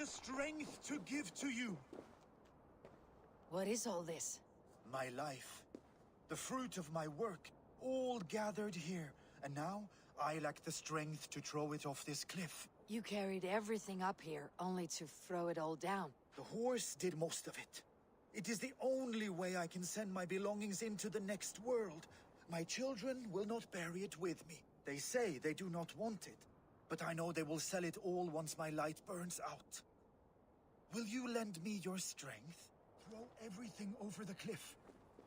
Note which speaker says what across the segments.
Speaker 1: the strength to give to you.
Speaker 2: What is all this?
Speaker 1: My life. The fruit of my work, all gathered here. And now, I lack the strength to throw it off this cliff.
Speaker 2: You carried everything up here, only to throw it all down.
Speaker 1: The horse did most of it. It is the only way I can send my belongings into the next world. My children will not bury it with me. They say they do not want it, but I know they will sell it all once my light burns out. Will you lend me your strength? Throw everything over the cliff.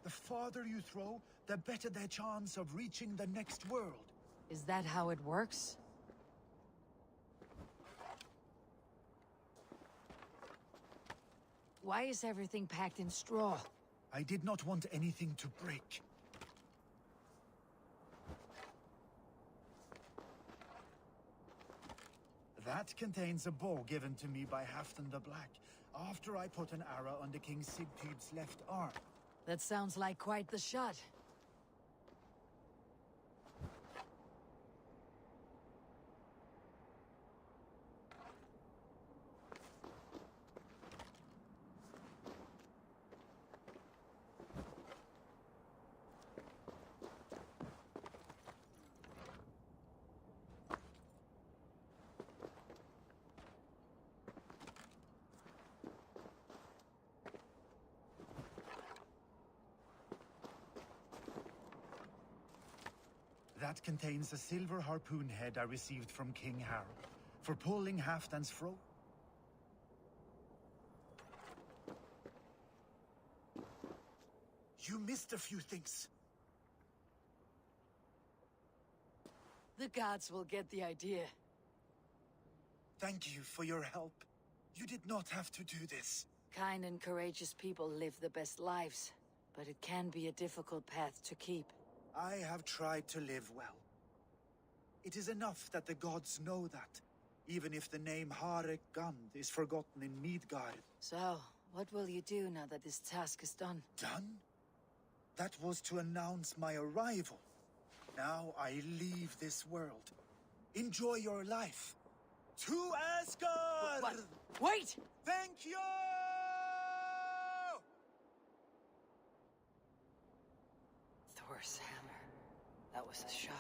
Speaker 1: The farther you throw, the better their chance of reaching the next world.
Speaker 2: Is that how it works? Why is everything packed in straw?
Speaker 1: I did not want anything to break. That contains a bow given to me by Halfdan the Black, after I put an arrow under King Sigtyd's left arm.
Speaker 2: That sounds like quite the shot.
Speaker 1: That contains a silver harpoon head I received from King Harald, for pulling Halfdan's throat. You missed a few things.
Speaker 2: The gods will get the idea.
Speaker 1: Thank you for your help. You did not have to do this.
Speaker 2: Kind and courageous people live the best lives, but it can be a difficult path to keep.
Speaker 1: I have tried to live well. It is enough that the gods know that, even if the name Harek Gand is forgotten in Midgard.
Speaker 2: So, what will you do now that this task is done?
Speaker 1: Done? That was to announce my arrival. Now I leave this world. Enjoy your life. To Asgard!
Speaker 2: What? Wait!
Speaker 1: Thank you!
Speaker 2: Thor's hammer. That was a shock.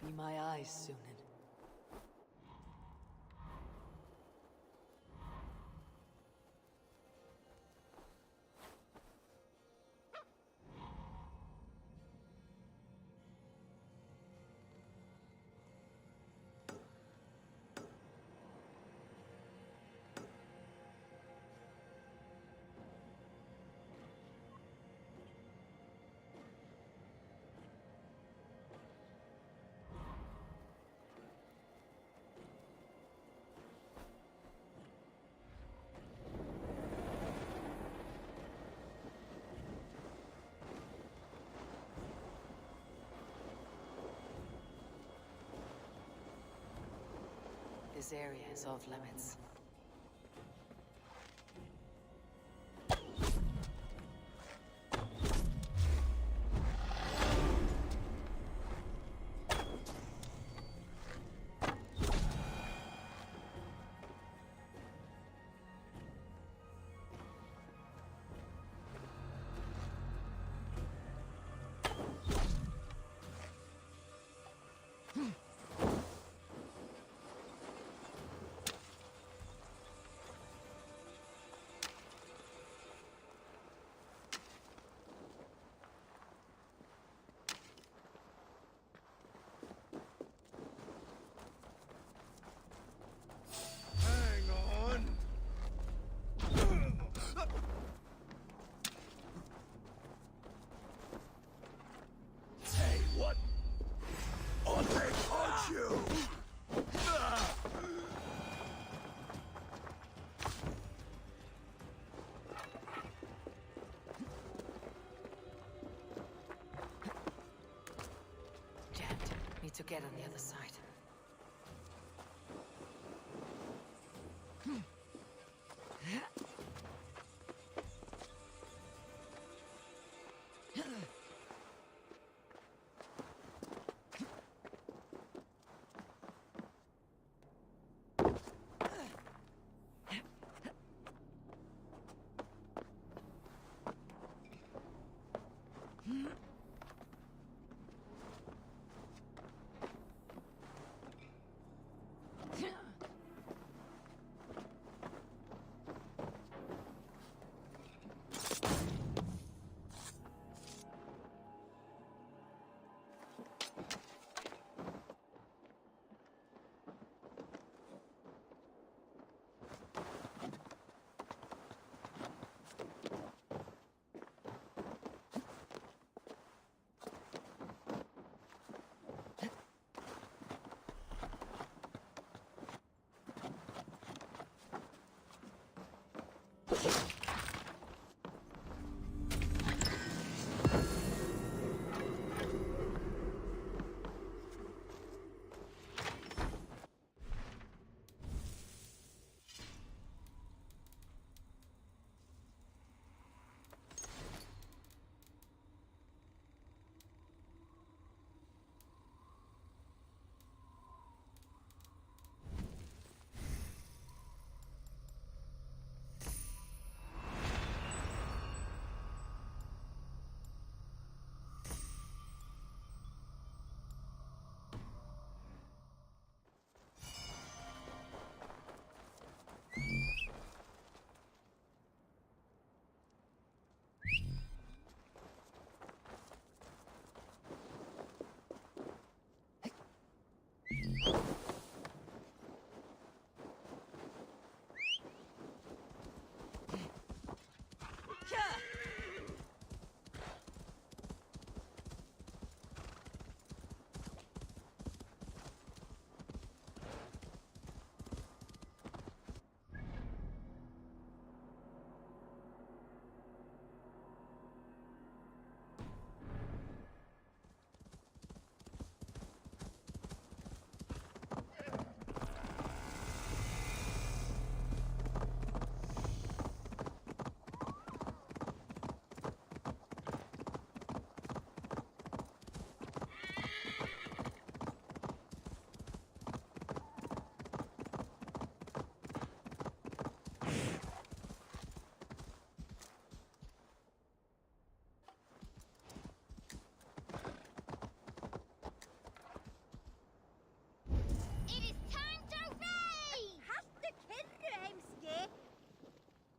Speaker 2: Be my eyes, Sunan. This area is off limits. Need to get on the other side.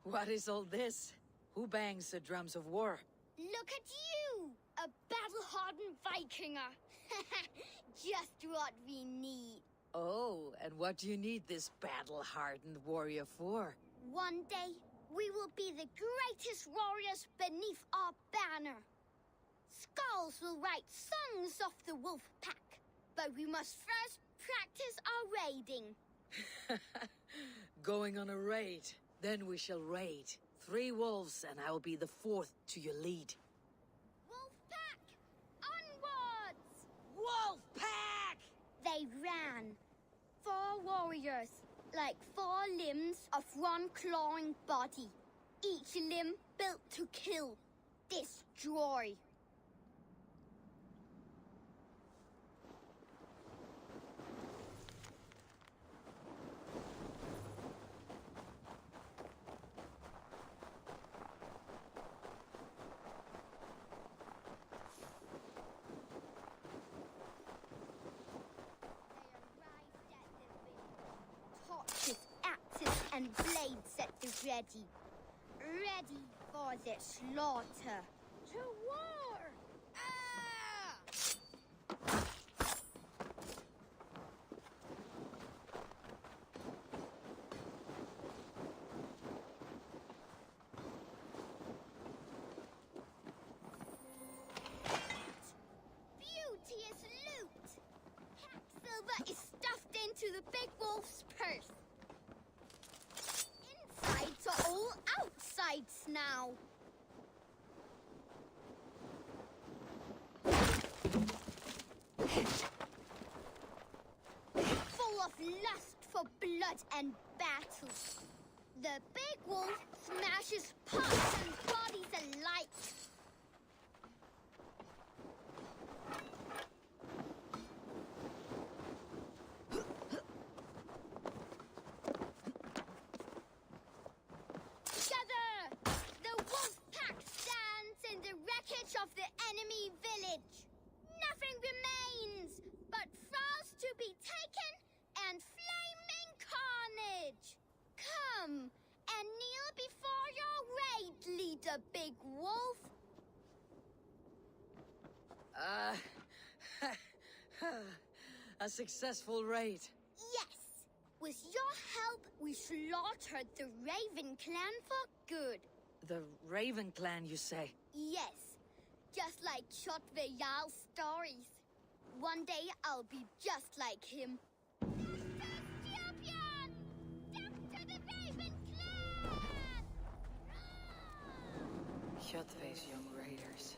Speaker 2: What is all this? Who bangs the drums of war?
Speaker 3: Look at you! A battle-hardened Vikinger! Just what we need.
Speaker 2: Oh, and what do you need this battle-hardened warrior for?
Speaker 3: One day, we will be the greatest warriors beneath our banner. Skulls will write songs of the wolf pack, but we must first practice our raiding.
Speaker 2: Going on a raid. Then we shall raid. 3 wolves, and I will be the 4th to your lead.
Speaker 3: Wolf pack! Onwards!
Speaker 2: Wolf pack!
Speaker 3: They ran. 4 warriors, like 4 limbs of one clawing body. Each limb built to kill, destroy. Torches, axes, and blades at the ready. Ready for the slaughter. To war! Ah! Beauteous loot! Pack silver is stuffed into the big wolf's purse. Insides are all outsides now. Full of lust for blood and battle. The big wolf smashes pots and bodies alike. Together, the wolf pack stands in the wreckage of the enemy village. Nothing remains but thralls to be taken and flaming carnage. Come and kneel before your raid leader, Big Wolf.
Speaker 2: A successful raid.
Speaker 3: Yes. With your help, we slaughtered the Raven clan for good.
Speaker 2: The Raven clan, you say?
Speaker 3: Yes. Just like Shot Valhalla's stories. One day I'll be just like him. Champion! Death to the Raven clan!
Speaker 2: Kjotve's young raiders.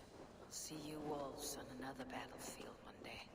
Speaker 2: See you wolves on another battlefield one day.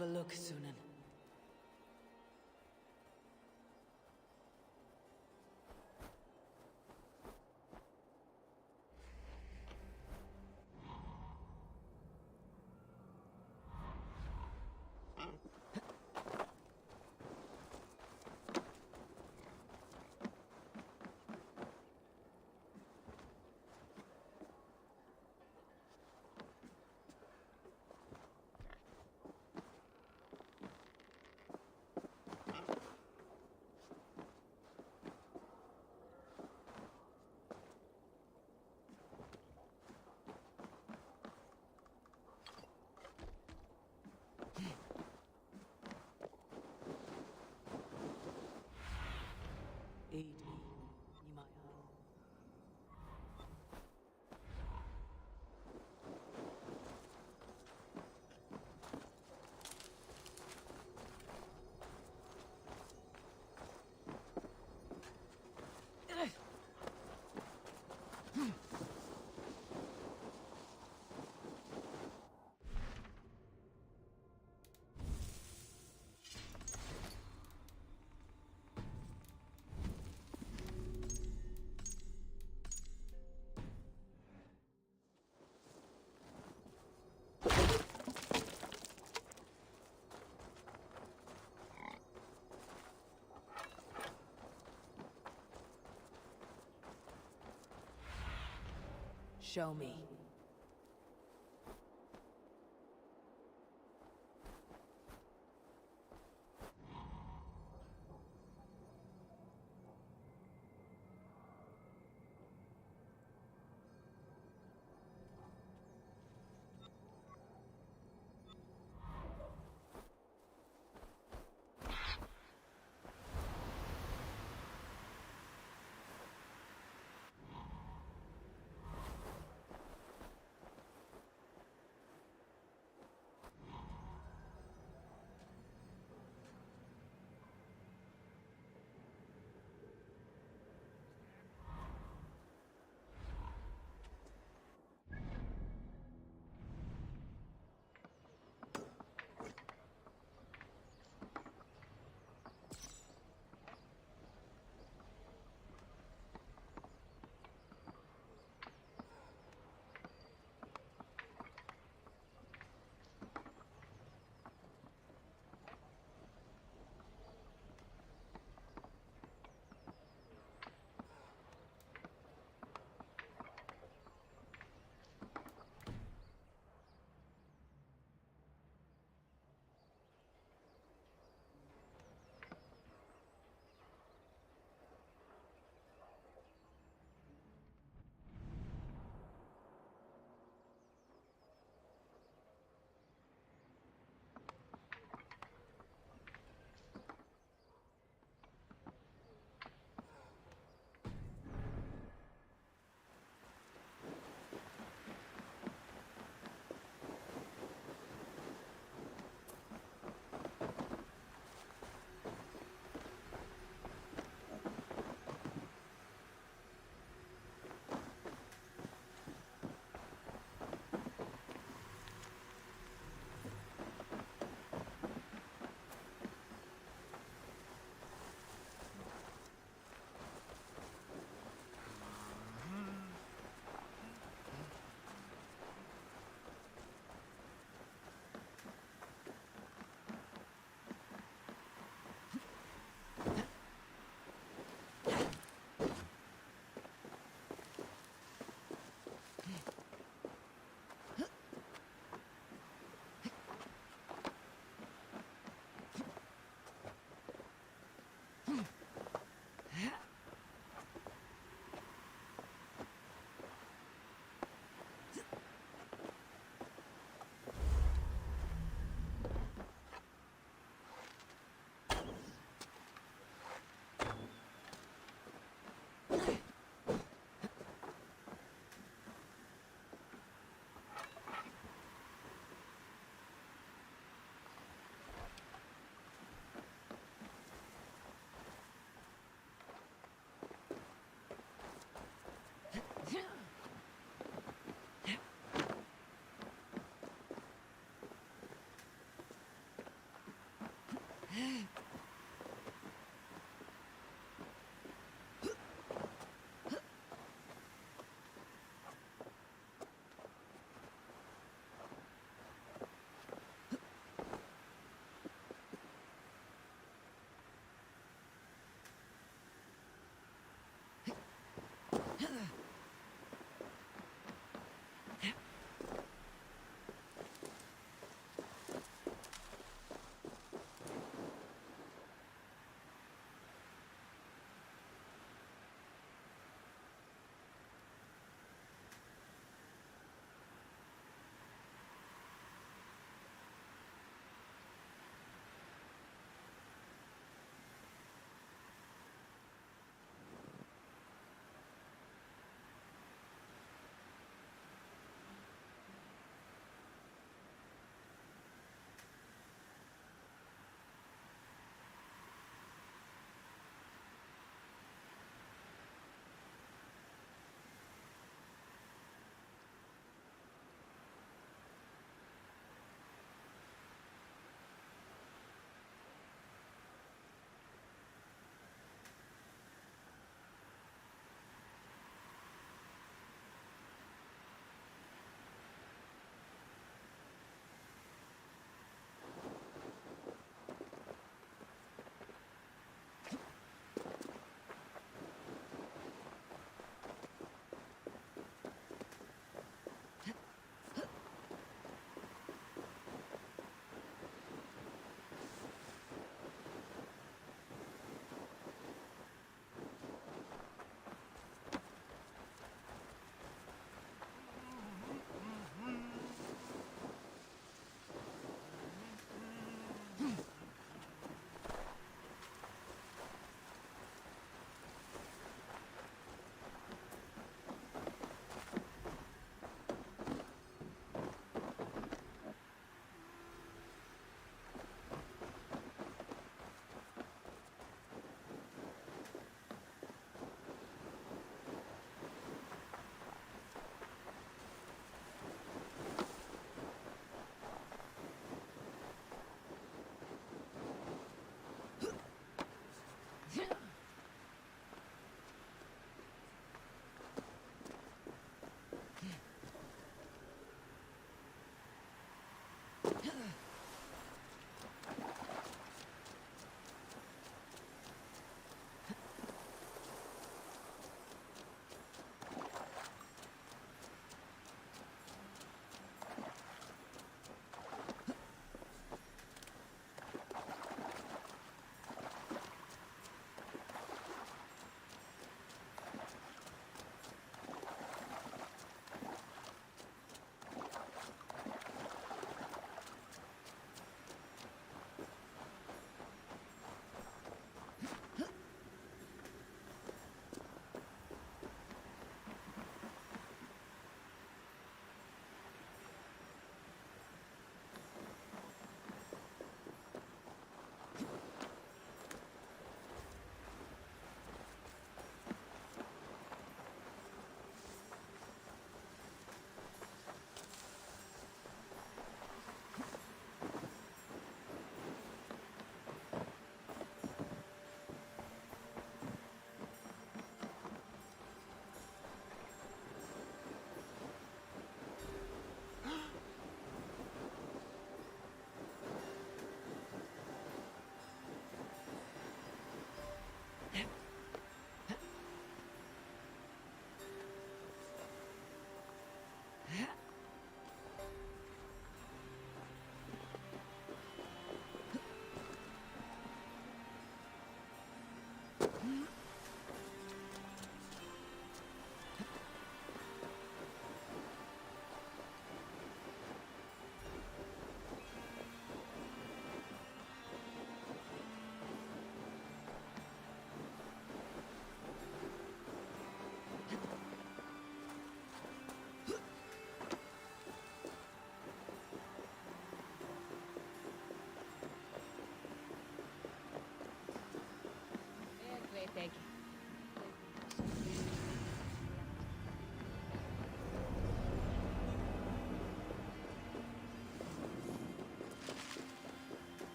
Speaker 2: Have a look, Sunan. Aid me, Nimaya. Show me.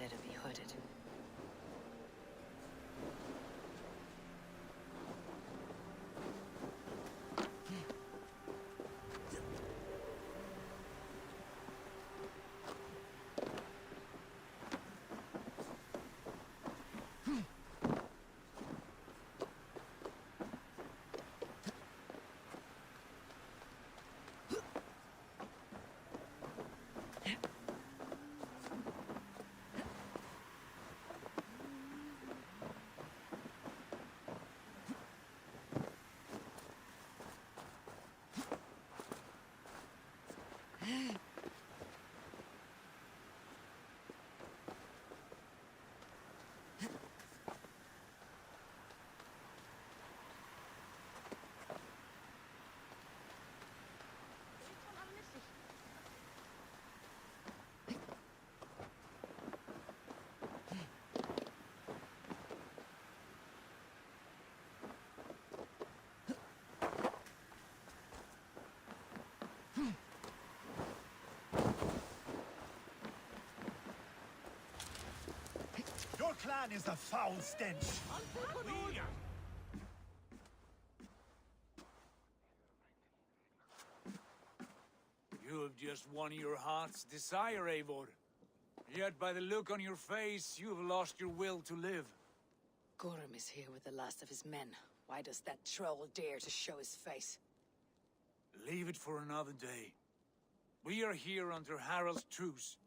Speaker 2: They're to be hooded.
Speaker 1: Your clan is a foul stench.
Speaker 4: You have just won your heart's desire, Eivor. Yet by the look on your face, you have lost your will to live.
Speaker 2: Gorm is here with the last of his men. Why does that troll dare to show his face?
Speaker 4: Leave it for another day. We are here under Harald's truce,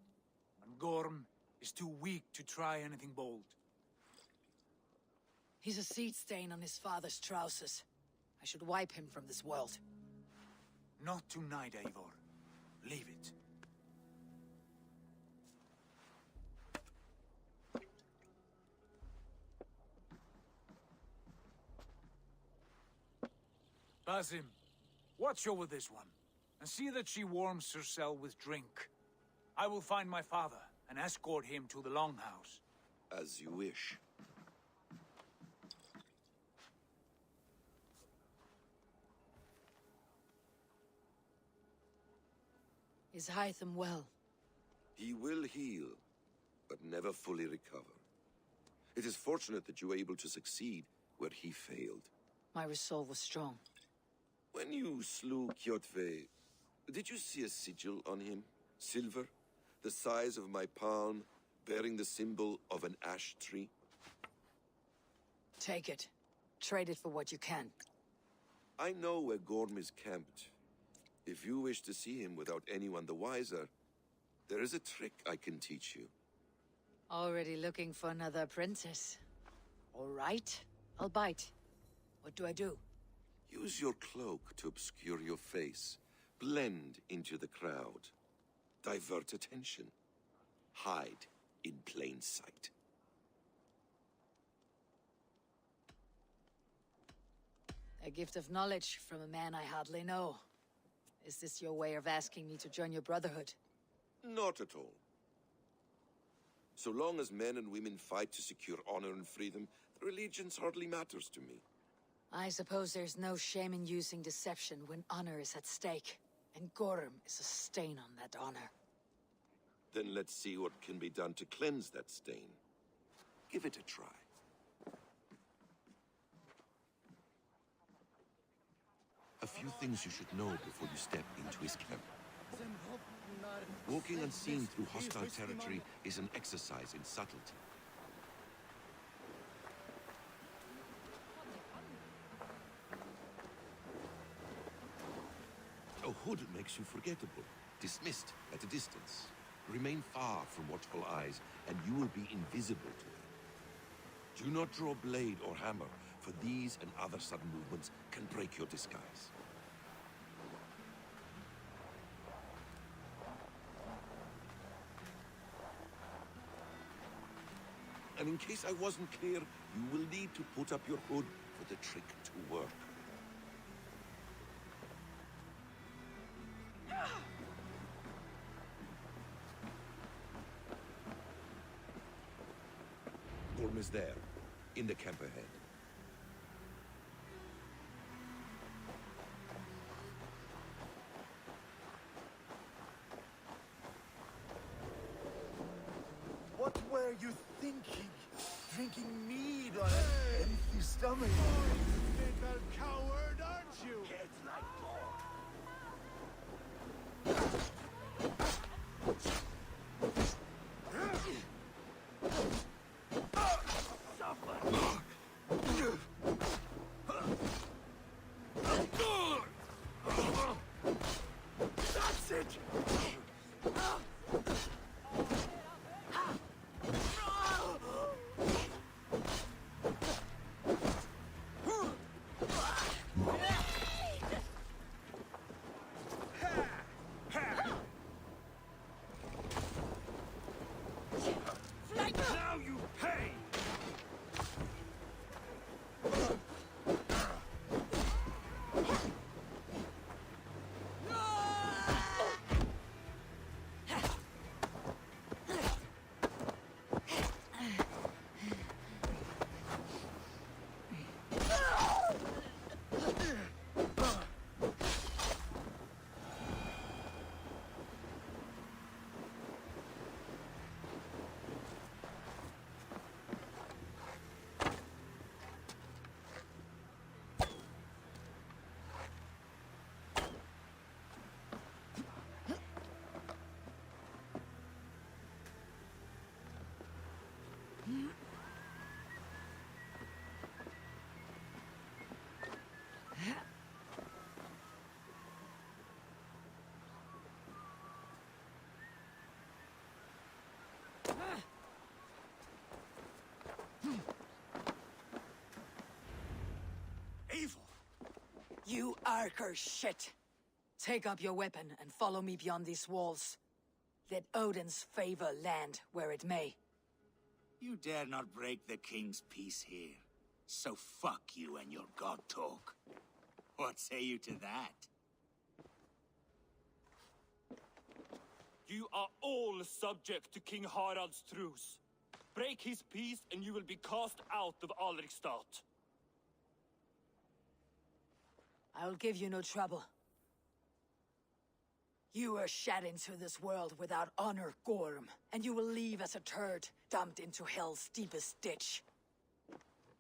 Speaker 4: and Gorm is too weak to try anything bold.
Speaker 2: He's a seed stain on his father's trousers. I should wipe him from this world.
Speaker 4: Not tonight, Eivor. Leave it. Basim, watch over this one, and see that she warms herself with drink. I will find my father and escort him to the Longhouse.
Speaker 5: As you wish.
Speaker 2: Is Hytham well?
Speaker 5: He will heal, but never fully recover. It is fortunate that you were able to succeed where he failed.
Speaker 2: My resolve was strong.
Speaker 5: When you slew Kjotve, did you see a sigil on him? Silver, the size of my palm, bearing the symbol of an ash tree?
Speaker 2: Take it. Trade it for what you can.
Speaker 5: I know where Gorm is camped. If you wish to see him without anyone the wiser, there is a trick I can teach you.
Speaker 2: Already looking for another apprentice. All right, I'll bite. What do I do?
Speaker 5: Use your cloak to obscure your face. Blend into the crowd. Divert attention. Hide in plain sight.
Speaker 2: A gift of knowledge from a man I hardly know. Is this your way of asking me to join your brotherhood?
Speaker 5: Not at all. So long as men and women fight to secure honor and freedom, their allegiance hardly matters to me.
Speaker 2: I suppose there's no shame in using deception when honor is at stake. And Gorm is a stain on that honor.
Speaker 5: Then let's see what can be done to cleanse that stain. Give it a try. A few things you should know before you step into his camp. Walking unseen through hostile territory is an exercise in subtlety. A hood makes you forgettable, dismissed at a distance. Remain far from watchful eyes, and you will be invisible to them. Do not draw blade or hammer, for these and other sudden movements can break your disguise. And in case I wasn't clear, you will need to put up your hood for the trick to work. Gorm is there, in the camp ahead.
Speaker 1: What were drinking mead on an empty stomach.
Speaker 6: Little coward, aren't you?
Speaker 1: That's it!
Speaker 4: Now you pay!
Speaker 1: Evil!
Speaker 2: You Archer shit! Take up your weapon and follow me beyond these walls. Let Odin's favor land where it may.
Speaker 7: You dare not break the king's peace here. So fuck you and your god talk. What say you to that?
Speaker 8: You are all subject to King Harald's truce. Break his peace and you will be cast out of Alrikstad.
Speaker 2: I will give you no trouble. You were shed into this world without honor, Gorm, and you will leave as a turd, dumped into hell's deepest ditch.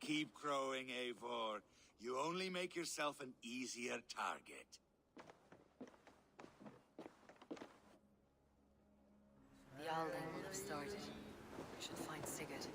Speaker 7: Keep crowing, Eivor. You only make yourself an easier target.
Speaker 2: The Alding will have started. I should find Sigurd.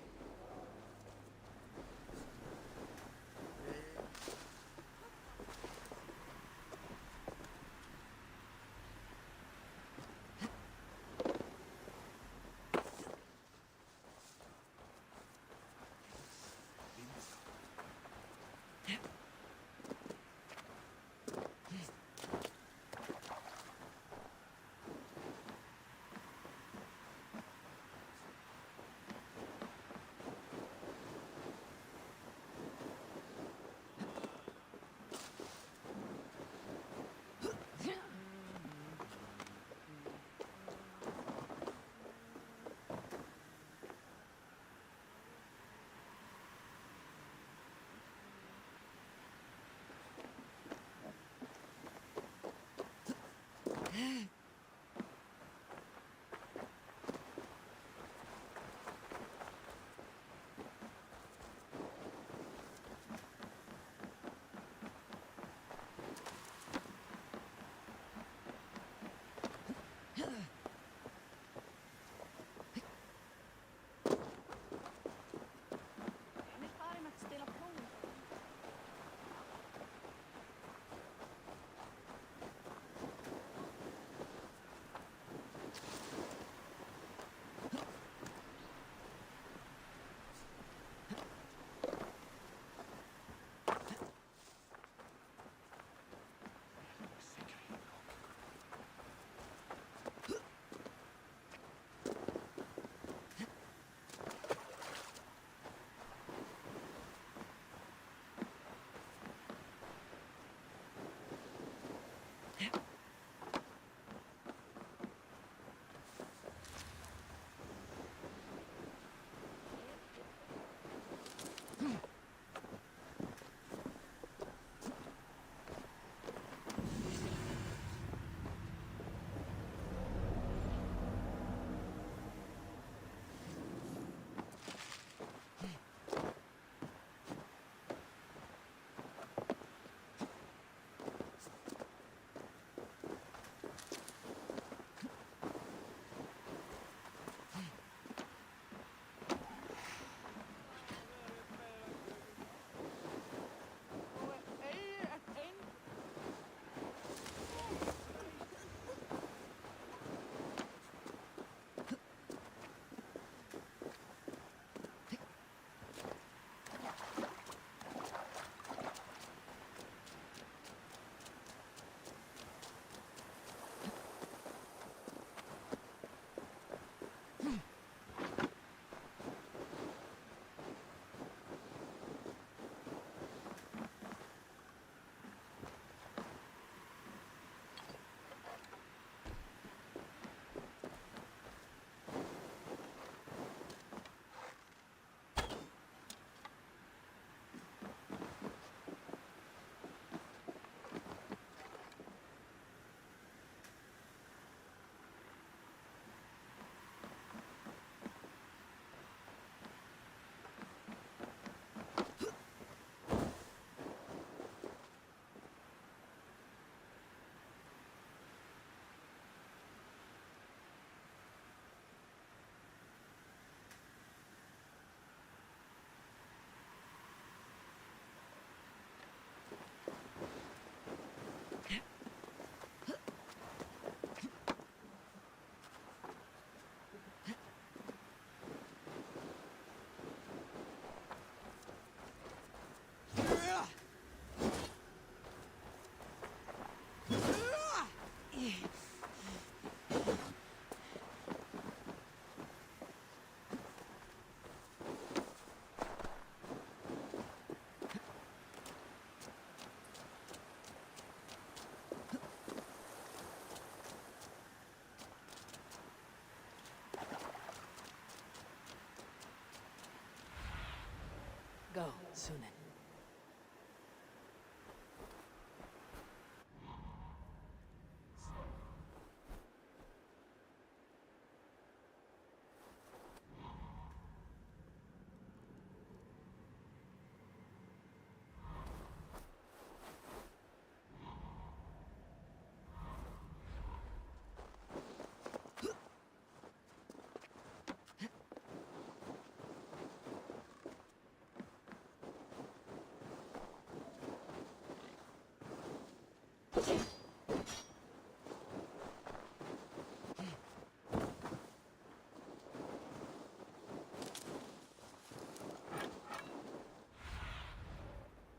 Speaker 2: Go, Sunan.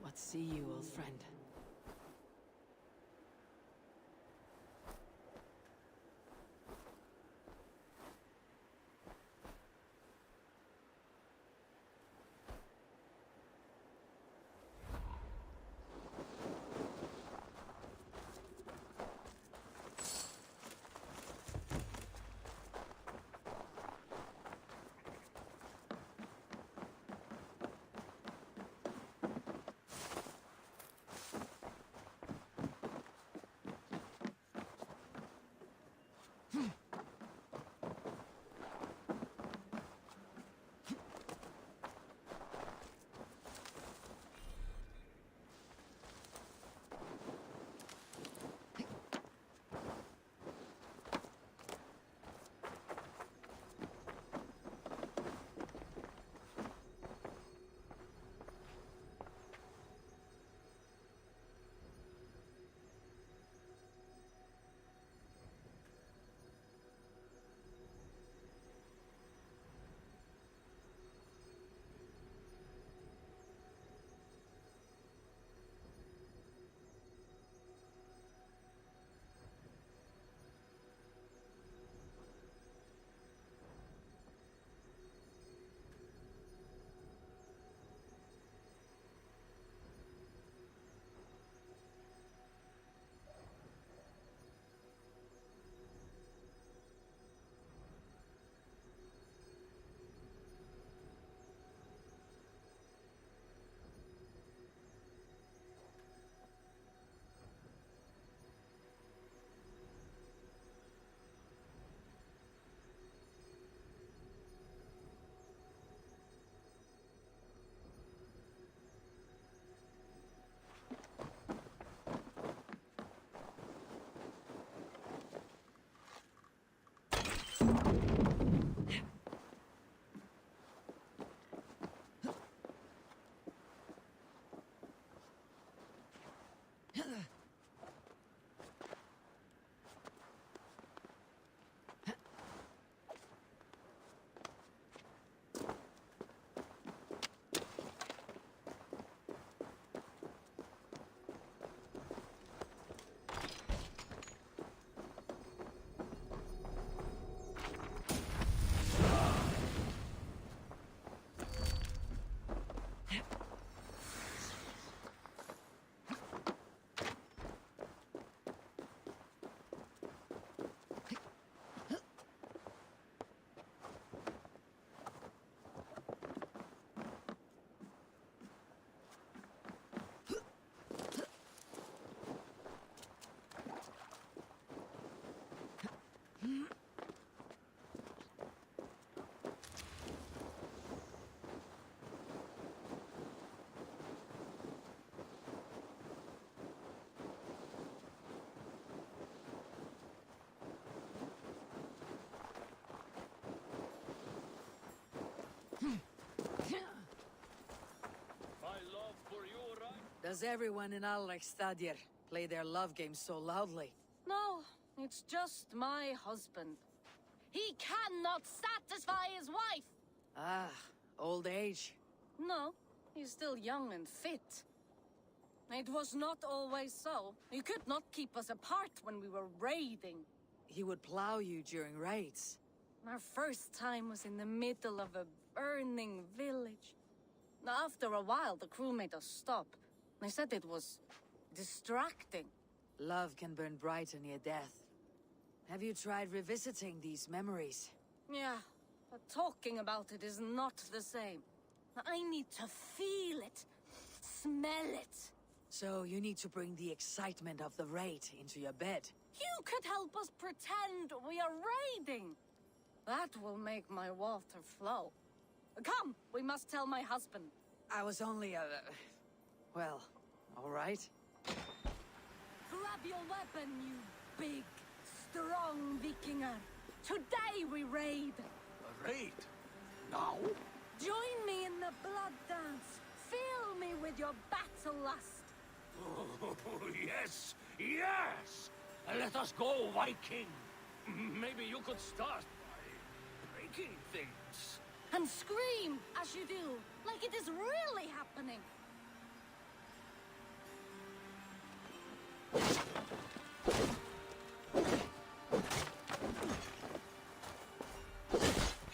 Speaker 2: What see you, old friend? Does everyone in Alrekstadir play their love games so loudly?
Speaker 9: No, it's just my husband. He cannot satisfy his wife!
Speaker 2: Ah, old age.
Speaker 9: No, he's still young and fit. It was not always so. You could not keep us apart when we were raiding.
Speaker 2: He would plow you during raids.
Speaker 9: Our first time was in the middle of a burning village. After a while, the crew made us stop. They said it was distracting.
Speaker 2: Love can burn brighter near death. Have you tried revisiting these memories?
Speaker 9: Yeah, but talking about it is not the same. I need to feel it, smell it.
Speaker 2: So you need to bring the excitement of the raid into your bed.
Speaker 9: You could help us pretend we are raiding. That will make my water flow. Come, we must tell my husband.
Speaker 2: I was only well, all right.
Speaker 9: Grab your weapon, you big, strong Vikinger. Today we raid.
Speaker 4: A raid? Now?
Speaker 9: Join me in the blood dance. Fill me with your battle lust.
Speaker 4: Oh, yes! Yes! Let us go, Viking! Maybe you could start by breaking things.
Speaker 9: And scream as you do, like it is really happening.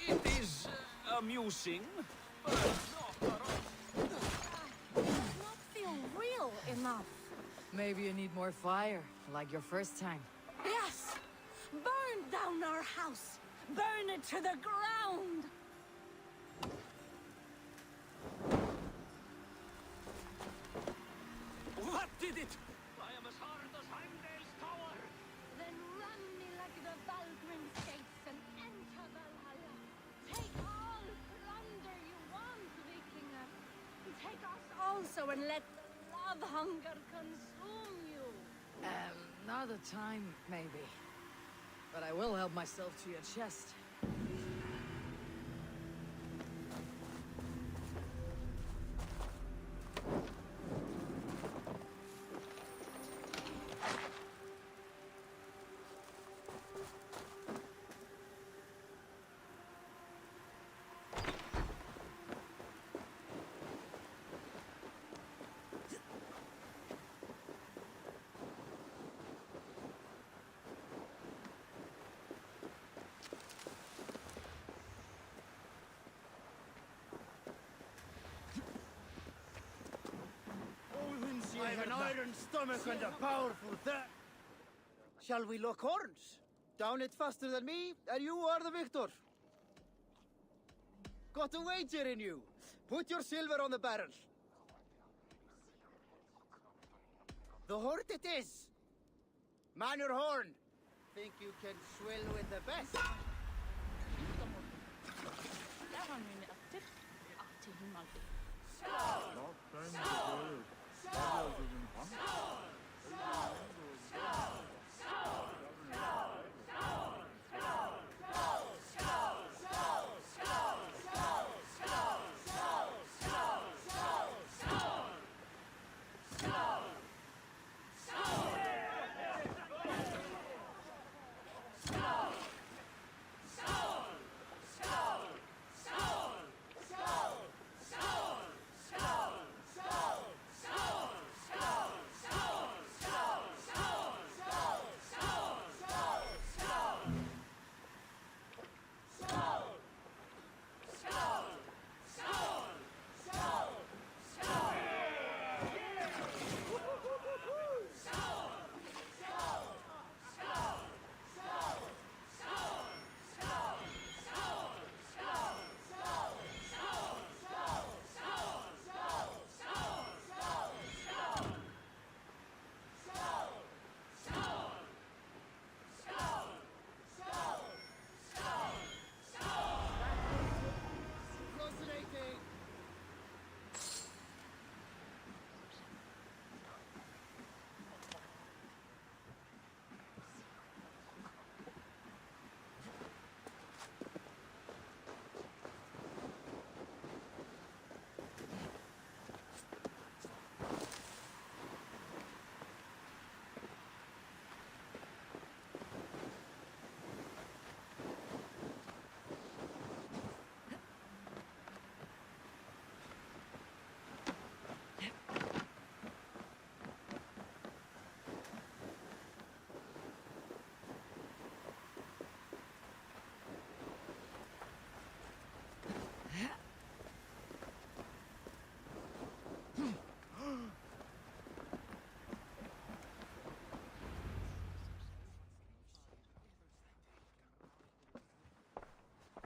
Speaker 4: It is amusing, but
Speaker 9: Does not feel real enough.
Speaker 2: Maybe you need more fire, like your first time.
Speaker 9: Yes! Burn down our house! Burn it to the ground!
Speaker 4: What did it? I am as hard as Heimdall's tower!
Speaker 9: Then run me like the Valgrim's gates and enter Valhalla. Take all plunder you want, Vikinger. Take us also and let the love hunger consume you.
Speaker 2: Another time, maybe. But I will help myself to your chest.
Speaker 6: I have an iron stomach and a powerful thirst. Shall we lock horns? Down it faster than me, and you are the victor. Got a wager in you. Put your silver on the barrel. The horn it is. Man your horn. Think you can swill with the best?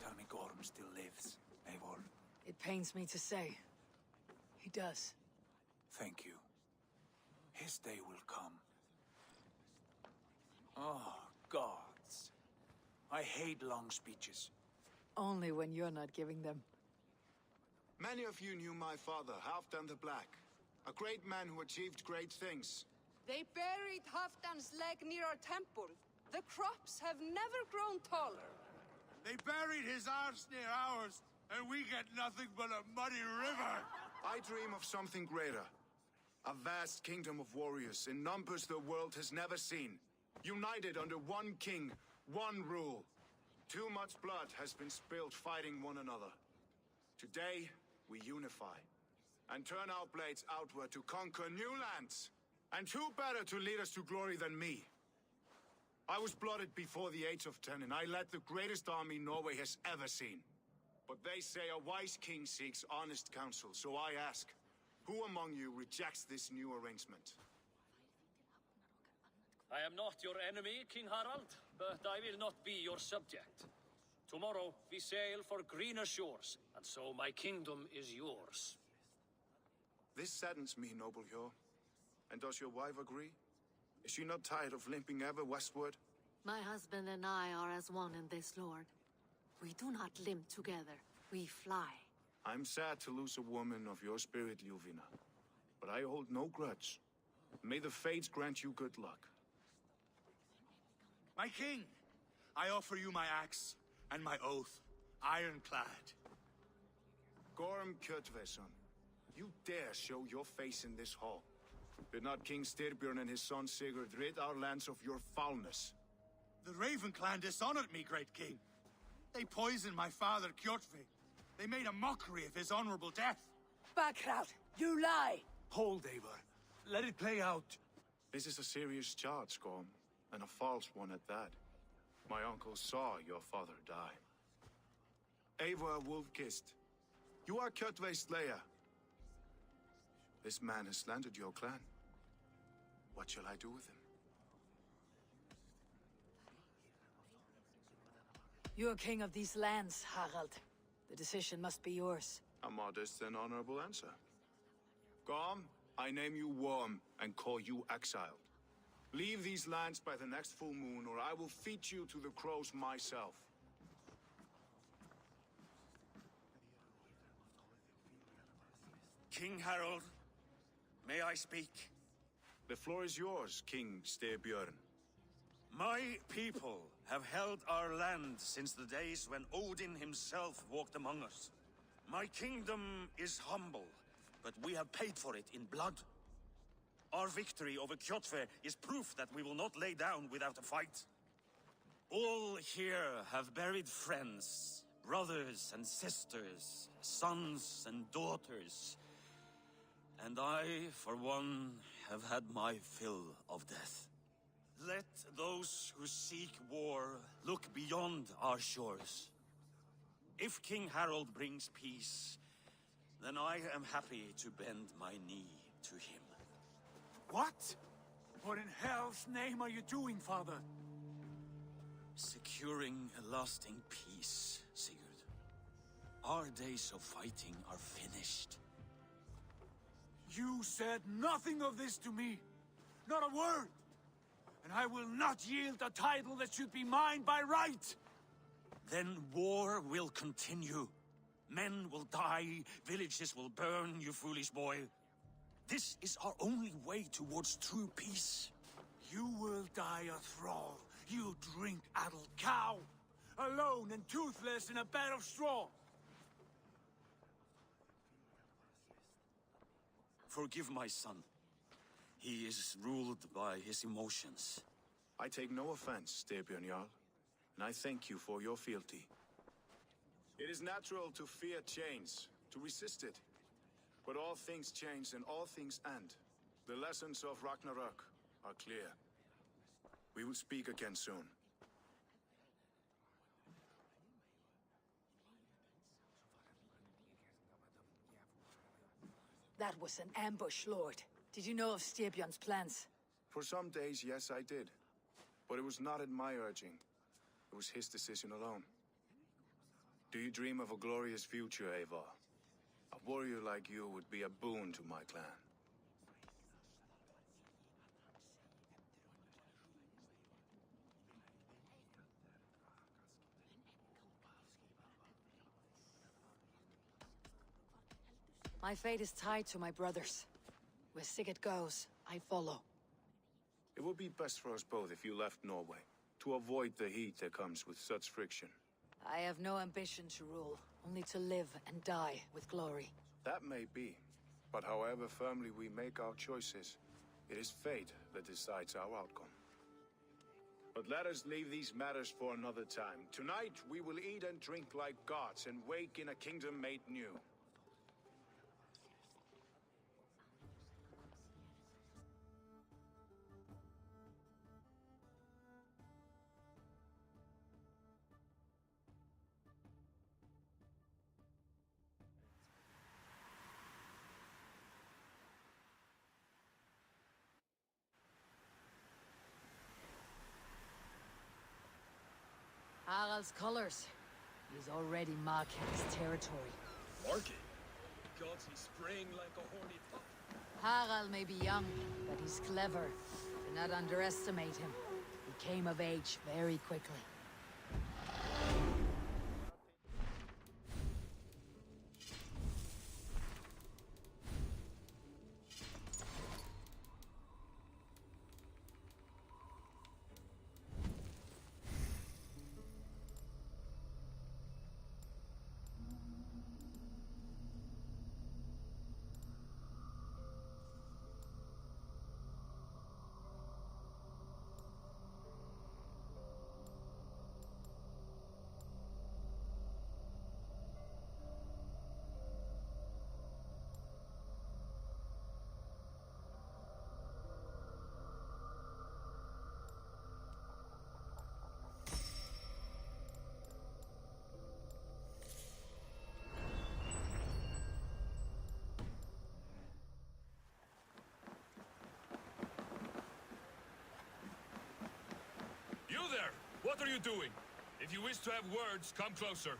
Speaker 4: Tell me Gorm still lives, Eivor.
Speaker 2: It pains me to say. He does.
Speaker 4: Thank you. His day will come. Oh, gods. I hate long speeches.
Speaker 2: Only when you're not giving them.
Speaker 10: Many of you knew my father, Halfdan the Black. A great man who achieved great things.
Speaker 11: They buried Halfdan's leg near our temple. The crops have never grown taller.
Speaker 12: They buried his arse near ours, and we get nothing but a muddy river.
Speaker 10: I dream of something greater. A vast kingdom of warriors in numbers the world has never seen. United under one king, one rule. Too much blood has been spilled fighting one another. Today, we unify. And turn our blades outward to conquer new lands. And who better to lead us to glory than me? I was blooded before the age of 10, and I led the greatest army Norway has ever seen. But they say a wise king seeks honest counsel, so I ask, who among you rejects this new arrangement?
Speaker 8: I am not your enemy, King Harald, but I will not be your subject. Tomorrow we sail for greener shores, and so my kingdom is yours.
Speaker 10: This saddens me, noble Hjor. And does your wife agree? Is she not tired of limping ever westward?
Speaker 13: My husband and I are as one in this, Lord. We do not limp together. We fly.
Speaker 10: I'm sad to lose a woman of your spirit, Ljuvina. But I hold no grudge. May the fates grant you good luck.
Speaker 12: My king, I offer you my axe and my oath, ironclad.
Speaker 10: Gorm Kjotveson, you dare show your face in this hall. Did not King Styrbjörn and his son Sigurd rid our lands of your foulness?
Speaker 12: The Raven clan dishonored me, great king. They poisoned my father, Kjotve. They made a mockery of his honorable death.
Speaker 2: Backrout! You lie!
Speaker 4: Hold, Eivor. Let it play out.
Speaker 10: This is a serious charge, Gorm, and a false one at that. My uncle saw your father die. Eivor Wolf-Kissed, you are Kjotve's slayer. This man has slandered your clan. What shall I do with him?
Speaker 2: You're king of these lands, Harald. The decision must be yours.
Speaker 10: A modest and honorable answer. Gorm, I name you Worm and call you exiled. Leave these lands by the next full moon, or I will feed you to the crows myself.
Speaker 7: King Harold, may I speak?
Speaker 10: The floor is yours, King Styrbjörn.
Speaker 7: My people have held our land since the days when Odin himself walked among us. My kingdom is humble, but we have paid for it in blood. Our victory over Kjotve is proof that we will not lay down without a fight. All here have buried friends, brothers and sisters, sons and daughters. And I, for one, have had my fill of death. Let those who seek war look beyond our shores. If King Harold brings peace, then I am happy to bend my knee to him.
Speaker 4: What? What in hell's name are you doing, father?
Speaker 7: Securing a lasting peace, Sigurd. Our days of fighting are finished.
Speaker 4: You said nothing of this to me. Not a word. And I will not yield a title that should be mine by right.
Speaker 7: Then war will continue. Men will die, villages will burn, you foolish boy. This is our only way towards true peace.
Speaker 4: You will die a thrall, you drink-addled cow. Alone and toothless in a bed of straw.
Speaker 7: Forgive my son. He is ruled by his emotions.
Speaker 10: I take no offense, Styrbjörn Jarl, and I thank you for your fealty. It is natural to fear change, to resist it. But all things change and all things end. The lessons of Ragnarok are clear. We will speak again soon.
Speaker 2: That was an ambush, Lord. Did you know of Styrbjörn's plans?
Speaker 10: For some days, yes, I did. But it was not at my urging. It was his decision alone. Do you dream of a glorious future, Eivor? A warrior like you would be a boon to my clan.
Speaker 2: My fate is tied to my brothers. Where Sigurd goes, I follow.
Speaker 10: It would be best for us both if you left Norway, to avoid the heat that comes with such friction.
Speaker 2: I have no ambition to rule, only to live and die with glory.
Speaker 10: That may be, but however firmly we make our choices, it is fate that decides our outcome. But let us leave these matters for another time. Tonight, we will eat and drink like gods and wake in a kingdom made new.
Speaker 2: Harald's colors. He's already marking his territory.
Speaker 14: Marking? Gods, he's spraying like a horny pup.
Speaker 2: Harald may be young, but he's clever. Do not underestimate him. He came of age very quickly.
Speaker 14: You there! What are you doing? If you wish to have words, come closer.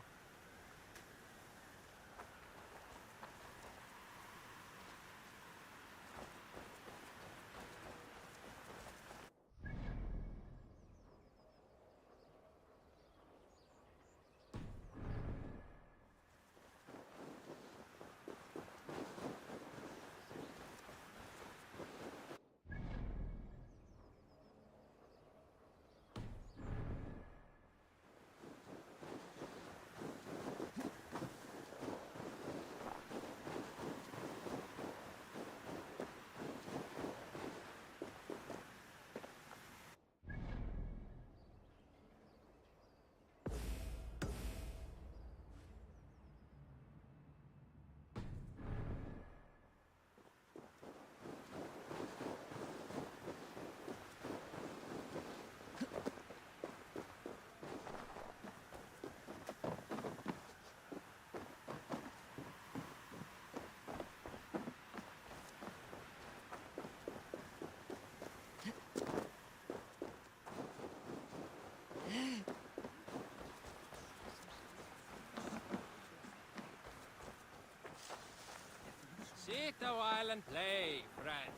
Speaker 15: Sit a while and play, friend.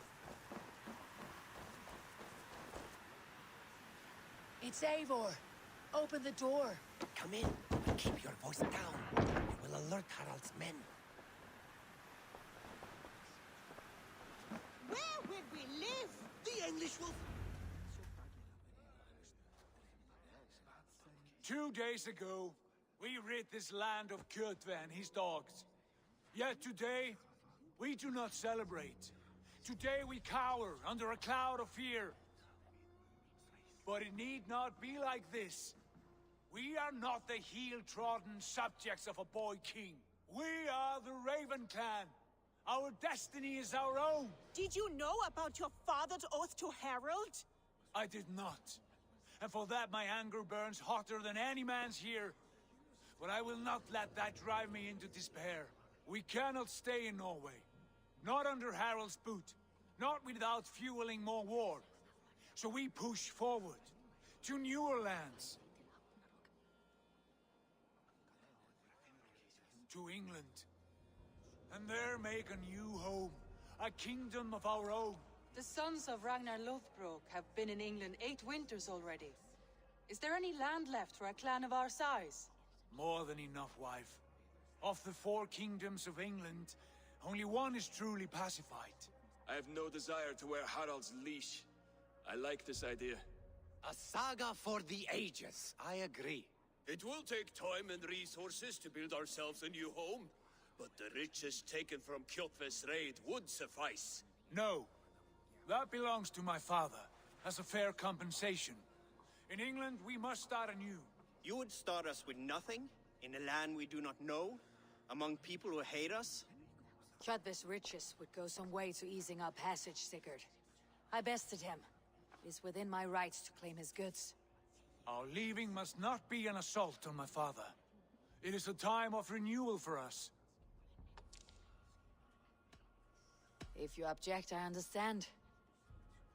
Speaker 2: It's Eivor. Open the door.
Speaker 16: Come in, but keep your voice down. You will alert Harald's men.
Speaker 17: Where will we live?
Speaker 16: The English will...
Speaker 4: 2 days ago, we rid this land of Kjotve and his dogs. Yet today, we do not celebrate. Today we cower under a cloud of fear. But it need not be like this. We are not the heel-trodden subjects of a boy king. We are the Raven clan. Our destiny is our own.
Speaker 17: Did you know about your father's oath to Harald?
Speaker 4: I did not. And for that my anger burns hotter than any man's here. But I will not let that drive me into despair. We cannot stay in Norway. Not under Harald's boot. Not without fueling more war. So we push forward to newer lands. To England. and there make a new home, a kingdom of our own.
Speaker 18: The sons of Ragnar Lothbrok have been in England 8 winters already. Is there any land left for a clan of our size?
Speaker 4: More than enough, wife. Of the 4 kingdoms of England, only one is truly pacified.
Speaker 14: I have no desire to wear Harald's leash. I like this idea.
Speaker 16: A saga for the ages, I agree.
Speaker 14: It will take time and resources to build ourselves a new home, but the riches taken from Kjotve's raid would suffice.
Speaker 4: No. That belongs to my father, as a fair compensation. In England, we must start anew.
Speaker 6: You would start us with nothing? In a land we do not know? Among people who hate us?
Speaker 2: Kjotve's riches would go some way to easing our passage, Sigurd. I bested him. It is within my rights to claim his goods.
Speaker 4: Our leaving must not be an assault on my father. It is a time of renewal for us.
Speaker 2: If you object, I understand.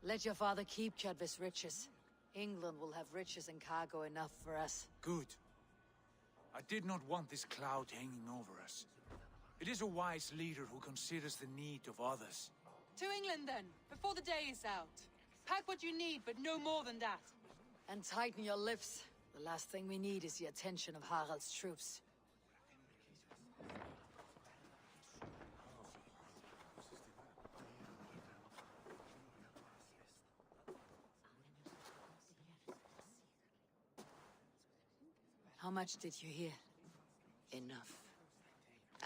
Speaker 2: Let your father keep Kjotve's riches. England will have riches and cargo enough for us.
Speaker 4: Good. I did not want this cloud hanging over us. It is a wise leader who considers the need of others.
Speaker 18: To England, then, before the day is out. Pack what you need, but no more than that.
Speaker 2: And tighten your lips. The last thing we need is the attention of Harald's troops. How much did you hear?
Speaker 19: Enough.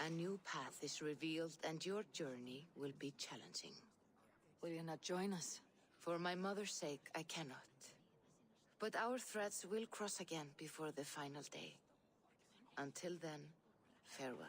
Speaker 19: A new path is revealed, and your journey will be challenging.
Speaker 2: Will you not join us?
Speaker 19: For my mother's sake, I cannot. But our threads will cross again before the final day. Until then, farewell.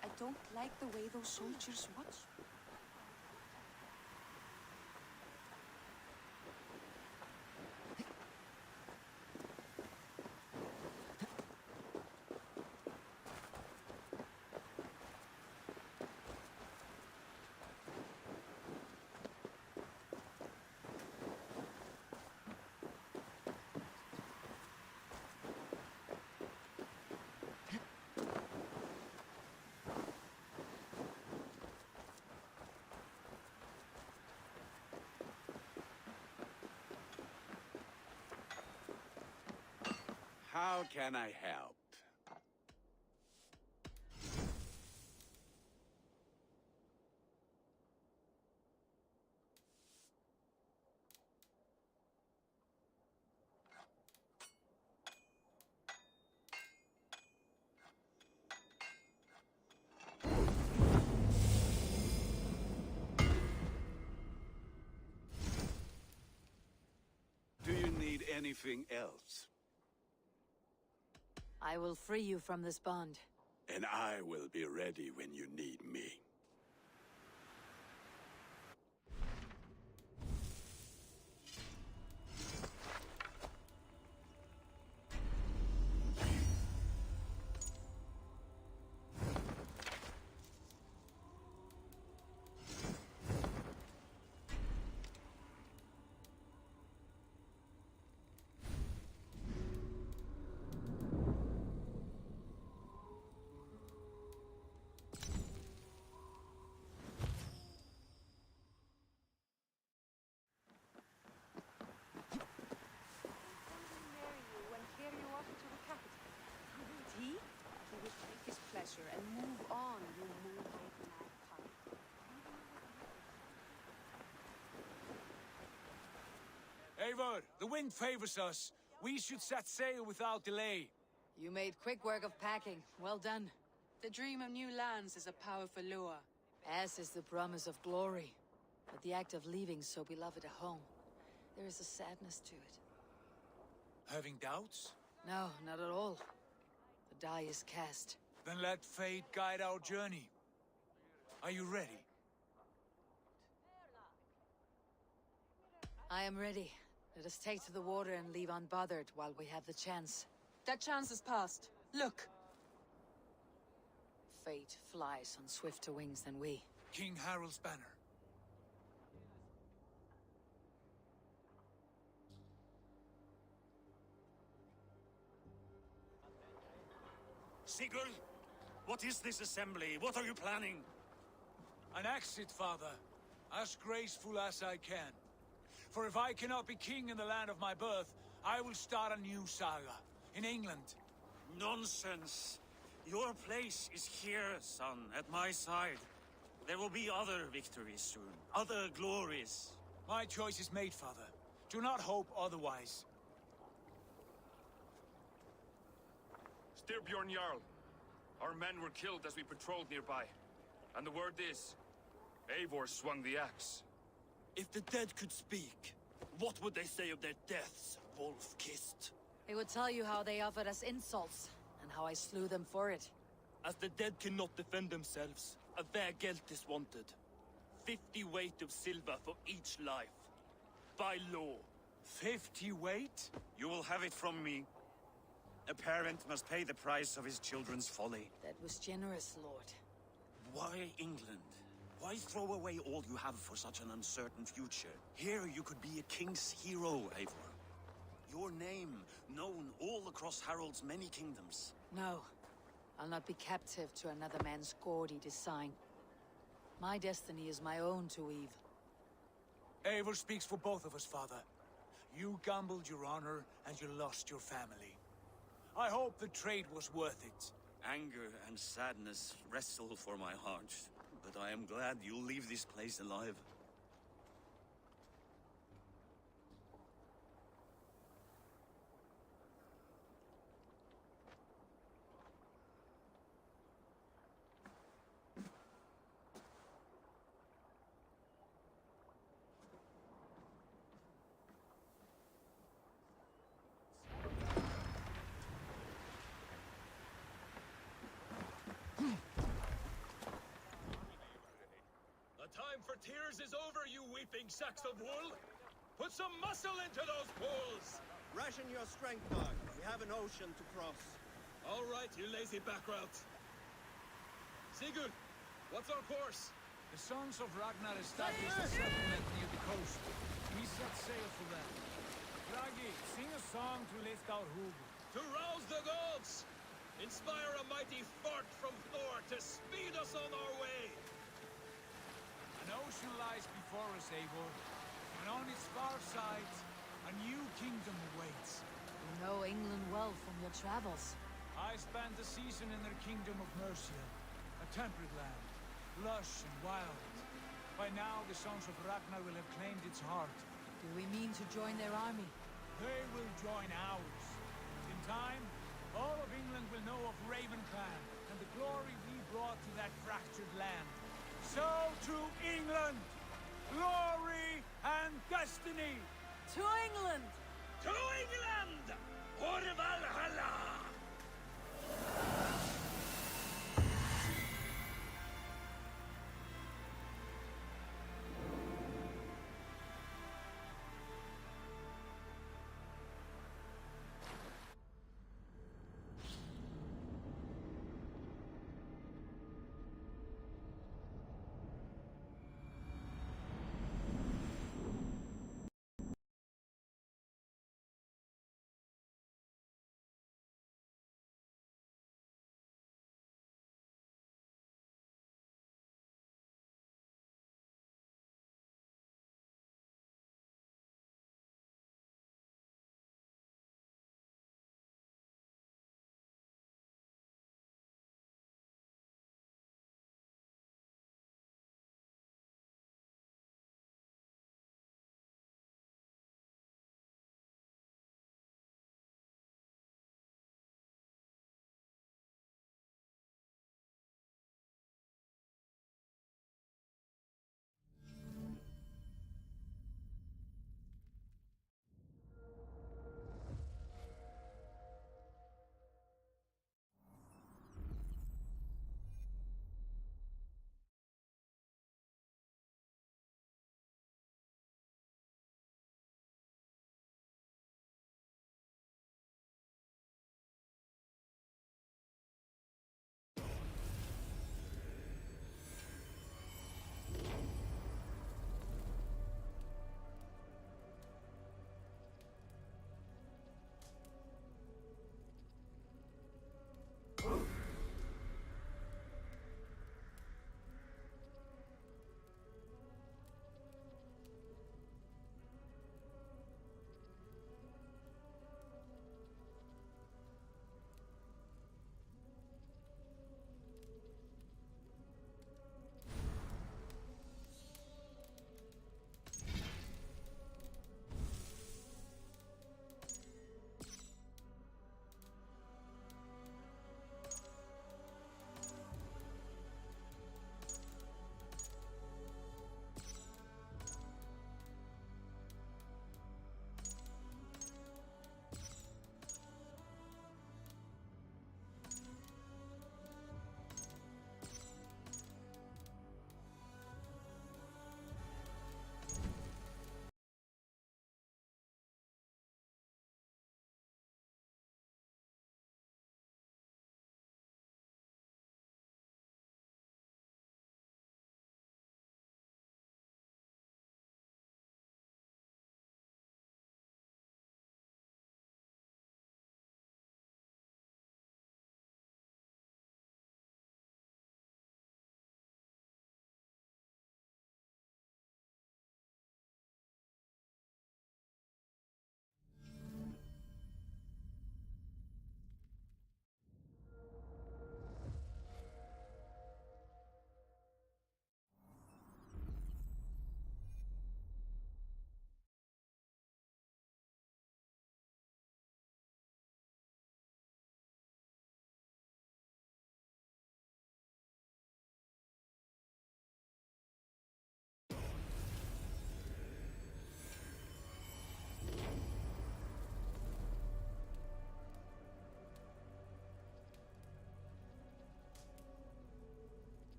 Speaker 11: I don't like the way those soldiers watch.
Speaker 20: How can I help? Do you need anything else?
Speaker 2: I will free you from this bond.
Speaker 20: And I will be ready when you need me.
Speaker 11: And move on, you moonlight magpie.
Speaker 4: Eivor, the wind favors us. We should set sail without delay.
Speaker 2: You made quick work of packing. Well done.
Speaker 18: The dream of new lands is a powerful lure.
Speaker 2: As is the promise of glory. But the act of leaving so beloved a home, there is a sadness to it.
Speaker 4: Having doubts?
Speaker 2: No, not at all. The die is cast.
Speaker 4: Then let fate guide our journey. Are you ready?
Speaker 2: I am ready. Let us take to the water and leave unbothered while we have the chance.
Speaker 18: That chance is past. Look!
Speaker 2: Fate flies on swifter wings than we.
Speaker 4: King Harald's banner.
Speaker 7: Sigurd, what is this assembly? What are you planning?
Speaker 4: An exit, father. As graceful as I can. For if I cannot be king in the land of my birth, I will start a new saga. In England.
Speaker 7: Nonsense. Your place is here, son, at my side. There will be other victories soon. Other glories.
Speaker 4: My choice is made, father. Do not hope otherwise.
Speaker 21: Styrbjorn Jarl. Our men were killed as we patrolled nearby. And the word is, Eivor swung the axe.
Speaker 14: If the dead could speak, what would they say of their deaths, wolf-kissed?
Speaker 2: They would tell you how they offered us insults, and how I slew them for it.
Speaker 14: As the dead cannot defend themselves, a fair gelt is wanted. 50 weight of silver for each life. By law.
Speaker 4: 50 weight?
Speaker 7: You will have it from me. A parent must pay the price of his children's folly.
Speaker 2: That was generous, Lord.
Speaker 7: Why England? Why throw away all you have for such an uncertain future? Here you could be a king's hero, Eivor. Your name known all across Harald's many kingdoms.
Speaker 2: No. I'll not be captive to another man's gaudy design. My destiny is my own to weave.
Speaker 4: Eivor speaks for both of us, father. You gambled your honor, and you lost your family. I hope the trade was worth it.
Speaker 7: Anger and sadness wrestle for my heart, but I am glad you'll leave this place alive.
Speaker 15: For tears is over, you weeping sacks of wool! Put some muscle into those bulls!
Speaker 6: Ration your strength, Bog. We have an ocean to cross.
Speaker 15: All right, you lazy backrout. Sigurd, what's our course?
Speaker 4: The sons of Ragnar established a settlement near the coast. We set sail for them. Bragi, sing a song to lift our hoof.
Speaker 15: To rouse the gods! Inspire a mighty fart from Thor to speed us on our way!
Speaker 4: An ocean lies before us, Eivor, and on its far side, a new kingdom awaits.
Speaker 2: You know England well from your travels.
Speaker 4: I spent a season in their kingdom of Mercia, a temperate land, lush and wild. By now, the sons of Ragnar will have claimed its heart.
Speaker 2: Do we mean to join their army?
Speaker 4: They will join ours. In time, all of England will know of Raven Clan and the glory we brought to that fractured land. So to England! Glory and destiny!
Speaker 2: To England!
Speaker 14: To England! For Valhalla!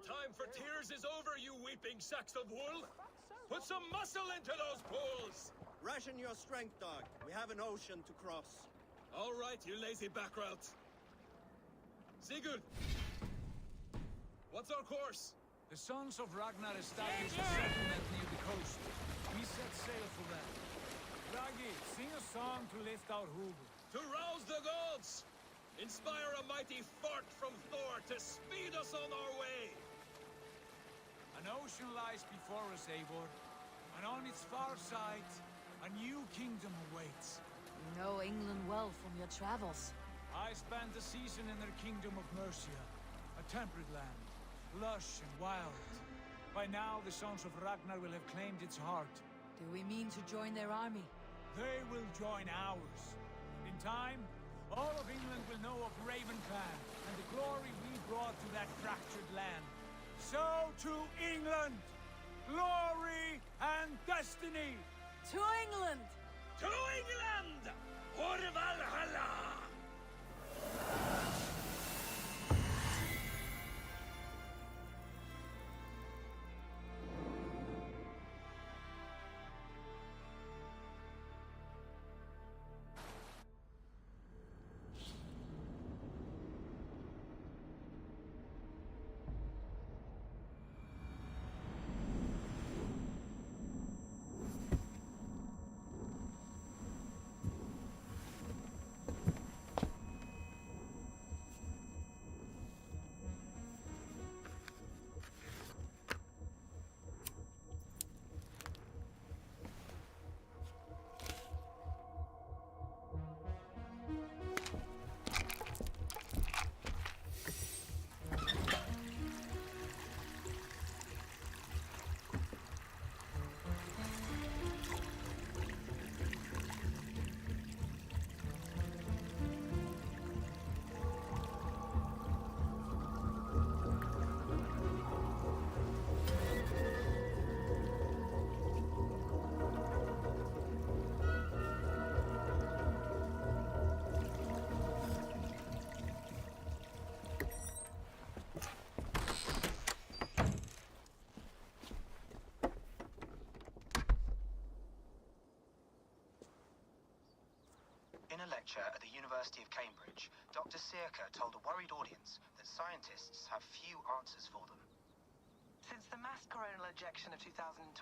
Speaker 15: time for tears is over, you weeping sacks of wool! Put some muscle into those pools!
Speaker 6: Ration your strength, dog. We have an ocean to cross.
Speaker 15: All right, you lazy backrout. Sigurd! What's our course?
Speaker 4: The sons of Ragnar established a settlement near the coast. We set sail for them. Raggi, sing a song to lift our hoover.
Speaker 15: To rouse the gods! Inspire a mighty fart from Thor to speed us on our way!
Speaker 4: An ocean lies before us, Eivor, and on its far side, a new kingdom awaits.
Speaker 2: You know England well from your travels.
Speaker 4: I spent a season in their kingdom of Mercia, a temperate land, lush and wild. By now, the sons of Ragnar will have claimed its heart.
Speaker 2: Do we mean to join their army?
Speaker 4: They will join ours. In time, all of England will know of Ravenclan and the glory we brought to that fractured land. So to England, glory and destiny!
Speaker 2: To England!
Speaker 15: To England! For Valhalla!
Speaker 3: In a lecture at the University of Cambridge, Dr. Sirka told a worried audience that scientists have few answers for them.
Speaker 22: Since the mass coronal ejection of 2012,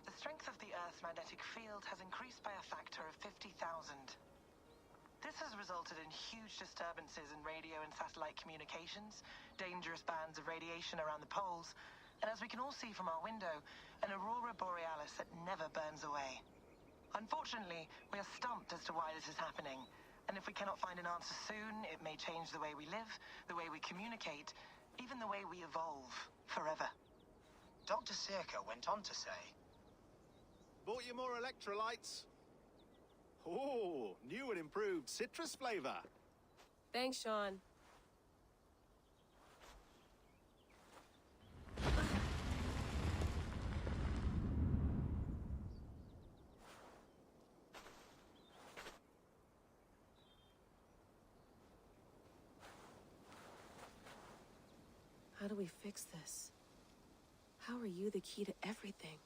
Speaker 22: the strength of the Earth's magnetic field has increased by a factor of 50,000. This has resulted in huge disturbances in radio and satellite communications, dangerous bands of radiation around the poles, and as we can all see from our window, an aurora borealis that never burns away. Unfortunately, we are stumped as to why this is happening, and if we cannot find an answer soon, it may change the way we live, the way we communicate, even the way we evolve forever.
Speaker 3: Dr. Sirka went on to say,
Speaker 23: Bought you more electrolytes? Oh, new and improved citrus flavor.
Speaker 24: Thanks, Sean. How do we fix this? How are you the key to everything?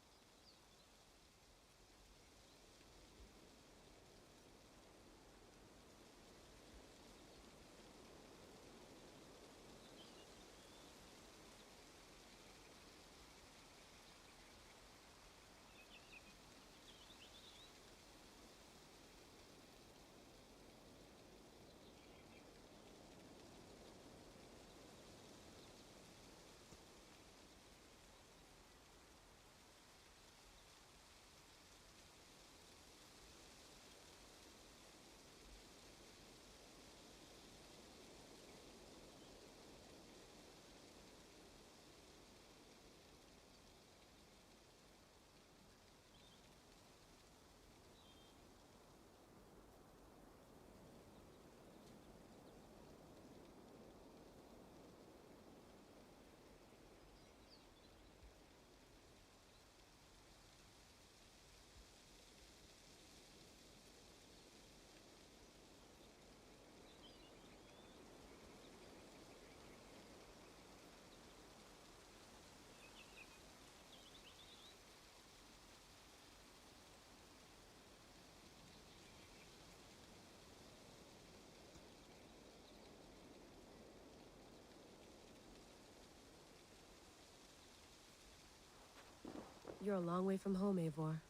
Speaker 24: You're a long way from home, Eivor.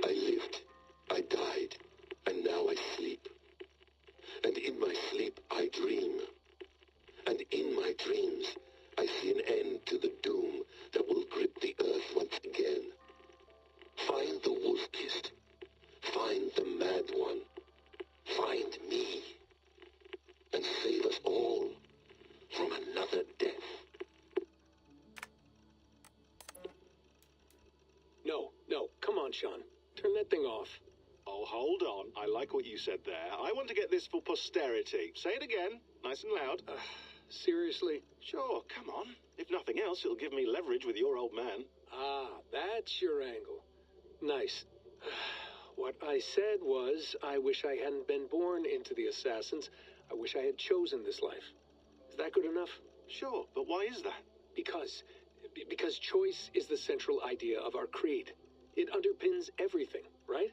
Speaker 1: I lived, I died, and now I sleep. And in my sleep I dream. And in my dreams I see an end to the doom that will grip the earth once again. Find the wolf-kissed. Find the mad one. Find me. And save us all from another death.
Speaker 5: No, come on, Sean. Turn that thing off.
Speaker 23: Oh, hold on. I like what you said there. I want to get this for posterity. Say it again, nice and loud.
Speaker 5: Seriously?
Speaker 23: Sure, come on. If nothing else, it'll give me leverage with your old man.
Speaker 5: Ah, that's your angle. Nice. What I said was, I wish I hadn't been born into the Assassins. I wish I had chosen this life. Is that good enough?
Speaker 23: Sure, but why is that?
Speaker 5: Because choice is the central idea of our creed. It underpins everything, right?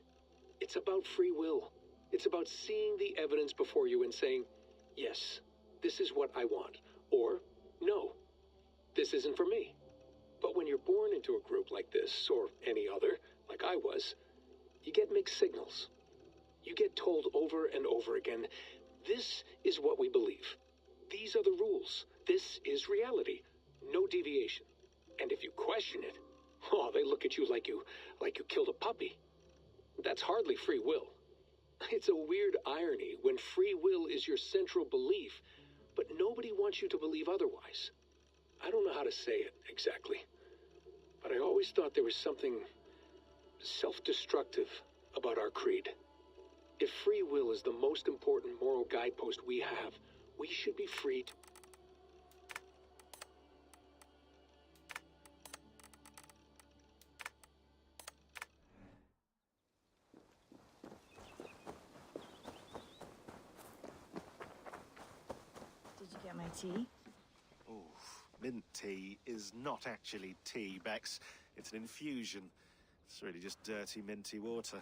Speaker 5: It's about free will. It's about seeing the evidence before you and saying, yes, this is what I want. Or, no, this isn't for me. But when you're born into a group like this, or any other, like I was, you get mixed signals. You get told over and over again, this is what we believe. These are the rules. This is reality. No deviation. And if you question it, oh, they look at you like you killed a puppy. That's hardly free will. It's a weird irony when free will is your central belief, but nobody wants you to believe otherwise. I don't know how to say it exactly, but I always thought there was something self-destructive about our creed. If free will is the most important moral guidepost we have, we should be free to...
Speaker 8: Did you get my tea?
Speaker 23: Oh, mint tea is not actually tea, Bex. It's an infusion. It's really just dirty, minty water.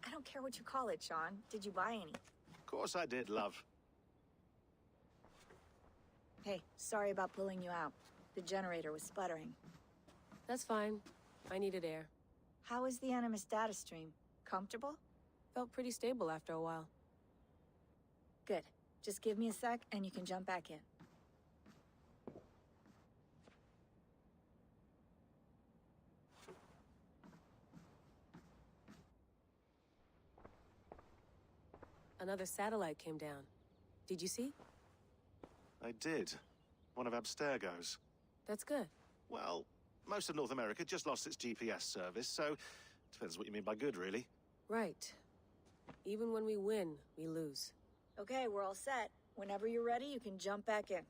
Speaker 8: I don't care what you call it, Sean. Did you buy any?
Speaker 23: Of course I did, love.
Speaker 8: Hey, sorry about pulling you out. The generator was sputtering.
Speaker 24: That's fine. I needed air.
Speaker 8: How is the Animus data stream? Comfortable?
Speaker 24: Felt pretty stable after a while.
Speaker 8: Good. Just give me a sec and you can jump back in.
Speaker 24: Another satellite came down. Did you see?
Speaker 23: I did. One of Abstergo's.
Speaker 24: That's good.
Speaker 23: Well, most of North America just lost its GPS service, so depends what you mean by good, really.
Speaker 24: Right. Even when we win, we lose.
Speaker 8: Okay, we're all set. Whenever you're ready, you can jump back in.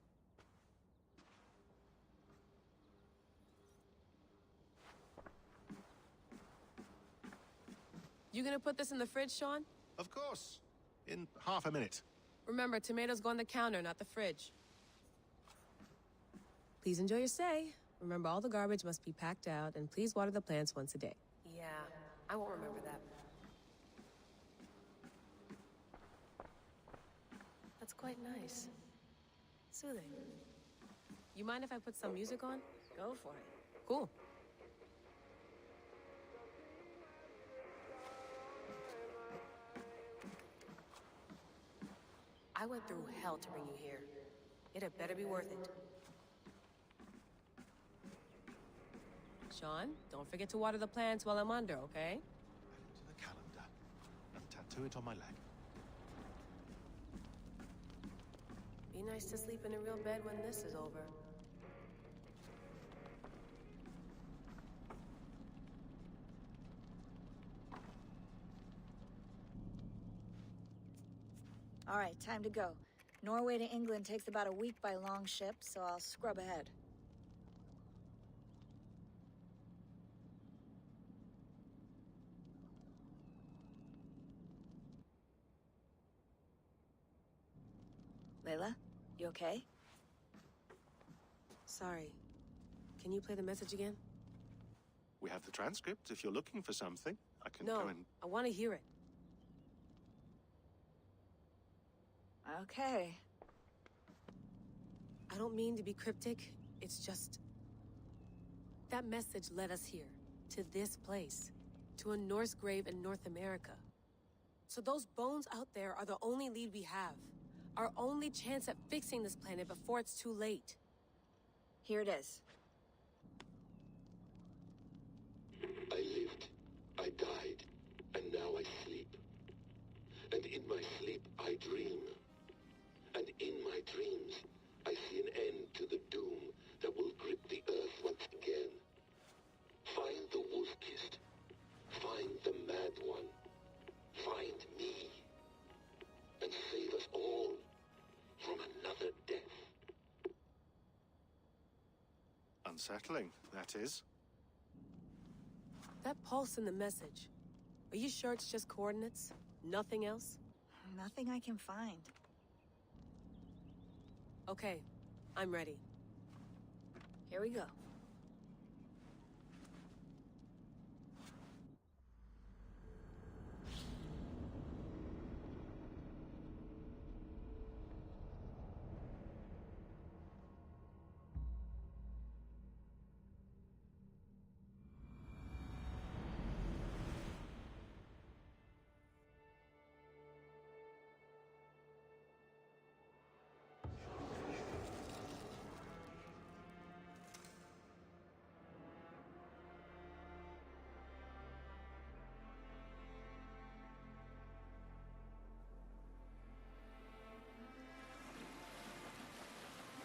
Speaker 24: You gonna put this in the fridge, Sean?
Speaker 23: Of course. In half a minute.
Speaker 24: Remember, tomatoes go on the counter, not the fridge. Please enjoy your stay. Remember, all the garbage must be packed out, and please water the plants once a day. Yeah, I won't remember that. That's quite nice. Soothing. You mind if I put some music on?
Speaker 8: Go for it.
Speaker 24: Cool. I went through hell to bring you here. It had better be worth it. Sean, don't forget to water the plants while I'm under, okay?
Speaker 23: To the calendar and tattoo it on my leg.
Speaker 24: Be nice to sleep in a real bed when this is over.
Speaker 8: All right, time to go. Norway to England takes about a week by long ship, so I'll scrub ahead. Vela, you okay?
Speaker 24: Sorry. Can you play the message again?
Speaker 23: We have the transcript if you're looking for something. I can
Speaker 24: No,
Speaker 23: go and...
Speaker 24: I want to hear it.
Speaker 8: Okay.
Speaker 24: I don't mean to be cryptic. It's just... that message led us here. To this place. To a Norse grave in North America. So those bones out there are the only lead we have. Our only chance at fixing this planet before it's too late.
Speaker 8: Here it is.
Speaker 1: I lived, I died, and now I sleep. And in my sleep I dream. And in my dreams I see an end to the doom that will grip the earth once again. Find the wolf-kissed. Find the mad one. Find me. And save us all from another death.
Speaker 23: Unsettling, that is.
Speaker 24: That pulse in the message. Are you sure it's just coordinates? Nothing else?
Speaker 8: Nothing I can find.
Speaker 24: Okay, I'm ready.
Speaker 8: Here we go.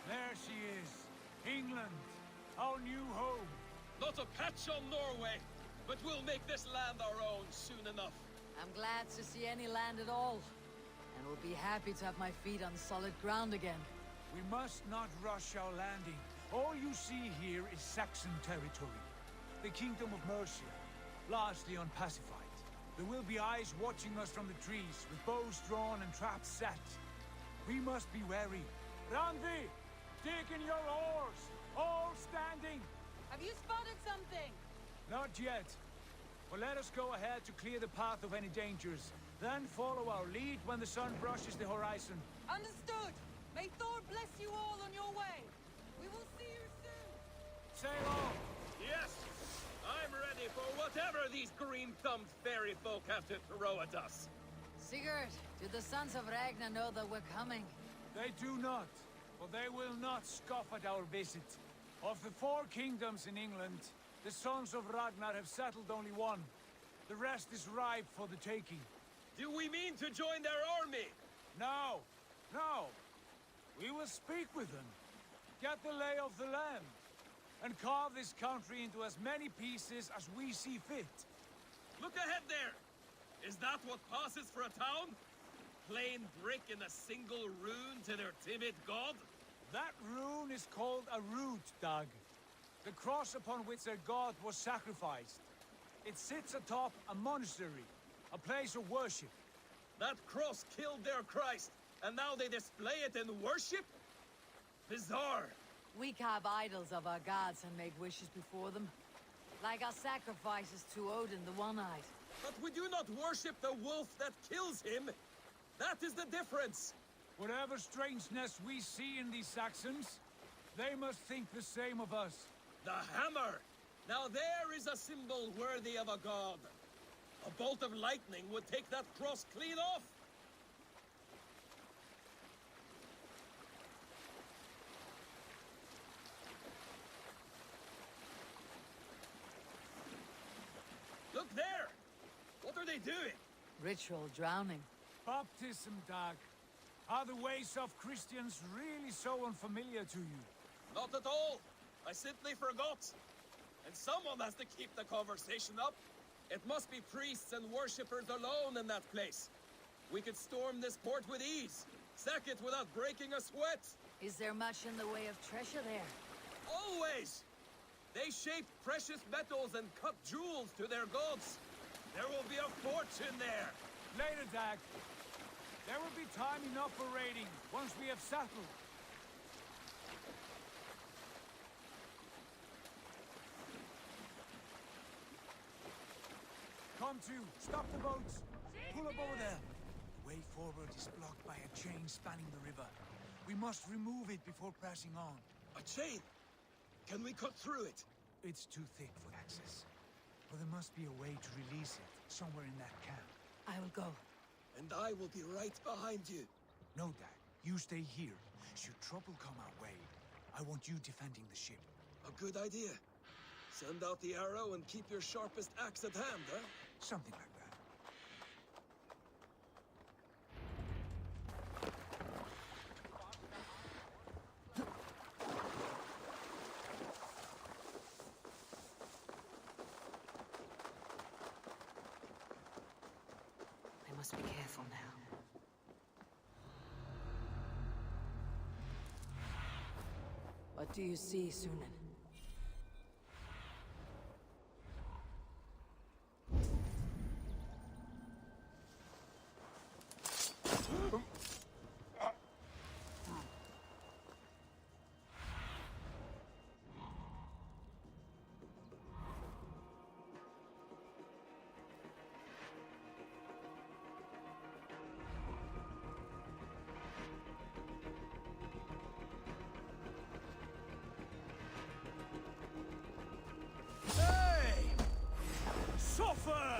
Speaker 4: There she is. England. Our new home.
Speaker 15: Not a patch on Norway, but we'll make this land our own soon enough.
Speaker 2: I'm glad to see any land at all. And will be happy to have my feet on solid ground again.
Speaker 4: We must not rush our landing. All you see here is Saxon territory. The Kingdom of Mercia, largely unpacified. There will be eyes watching us from the trees, with bows drawn and traps set. We must be wary. Randi! Dig in your oars! All standing!
Speaker 18: Have you spotted something?
Speaker 4: Not yet. But let us go ahead to clear the path of any dangers. Then follow our lead when the sun brushes the horizon.
Speaker 18: Understood! May Thor bless you all on your way! We will see you soon!
Speaker 4: Sail on!
Speaker 15: Yes! I'm ready for whatever these green-thumbed fairy folk have to throw at us.
Speaker 2: Sigurd, do the sons of Ragnar know that we're coming?
Speaker 4: They do not, but they will not scoff at our visit. Of the 4 kingdoms in England, the sons of Ragnar have settled only one. The rest is ripe for the taking.
Speaker 15: Do we mean to join their army?
Speaker 4: No, no. We will speak with them, get the lay of the land, and carve this country into as many pieces as we see fit.
Speaker 15: Look ahead there! Is that what passes for a town? Plain brick in a single rune to their timid god?
Speaker 4: That rune is called a root, Dag. The cross upon which their god was sacrificed. It sits atop a monastery, a place of worship.
Speaker 15: That cross killed their Christ, and now they display it in worship? Bizarre.
Speaker 2: We carve idols of our gods and make wishes before them. Like our sacrifices to Odin, the One-Eyed.
Speaker 15: But we do not worship the wolf that kills him. That is the difference.
Speaker 4: Whatever strangeness we see in these Saxons, they must think the same of us.
Speaker 15: The hammer! Now there is a symbol worthy of a god. A bolt of lightning would take that cross clean off. Look there! What are they doing?
Speaker 2: Ritual drowning.
Speaker 4: Baptism, Dag. Are the ways of Christians really so unfamiliar to you?
Speaker 15: Not at all. I simply forgot. And someone has to keep the conversation up. It must be priests and worshippers alone in that place. We could storm this port with ease. Sack it without breaking a sweat.
Speaker 2: Is there much in the way of treasure there?
Speaker 15: Always! They shaped precious metals and cut jewels to their gods. There will be a fortune there.
Speaker 4: Later, Dag. There will be time enough for raiding once we have settled. Come to, stop the boats. Pull up over there. The way forward is blocked by a chain spanning the river. We must remove it before pressing on.
Speaker 15: A chain? Can we cut through it?
Speaker 4: It's too thick for access. But there must be a way to release it, somewhere in that camp.
Speaker 2: I will go.
Speaker 15: And I will be right behind you.
Speaker 4: No, Dad. You stay here. Should trouble come our way, I want you defending the ship.
Speaker 15: A good idea. Send out the arrow and keep your sharpest axe at hand, huh?
Speaker 4: Something like that.
Speaker 2: I must be careful now. What do you see, Sunan?
Speaker 4: Suffer!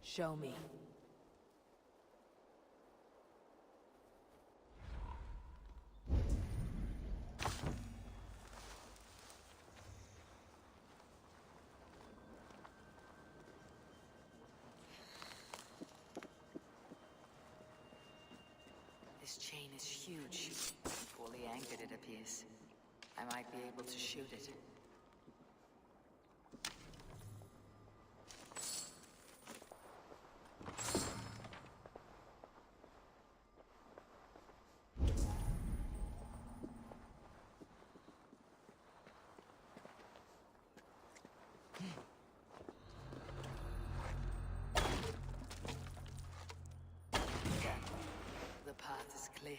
Speaker 2: Show me. This chain is huge. Poorly anchored, it appears. I might be able to shoot it. The path is clear.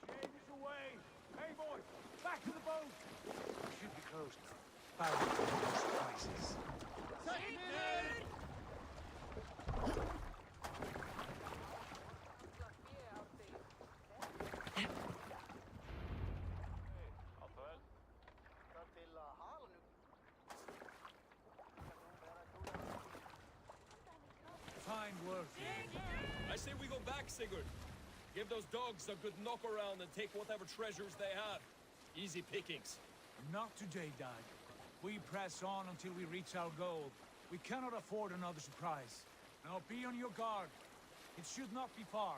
Speaker 4: Chain is away! Hey, boys! Back to the boat! Should be closed now. Bound for surprises. Fine work.
Speaker 15: I say we go back, Sigurd. Give those dogs a good knock around and take whatever treasures they have. Easy pickings.
Speaker 4: Not today, Dad. We press on until we reach our goal. We cannot afford another surprise. Now be on your guard. It should not be far.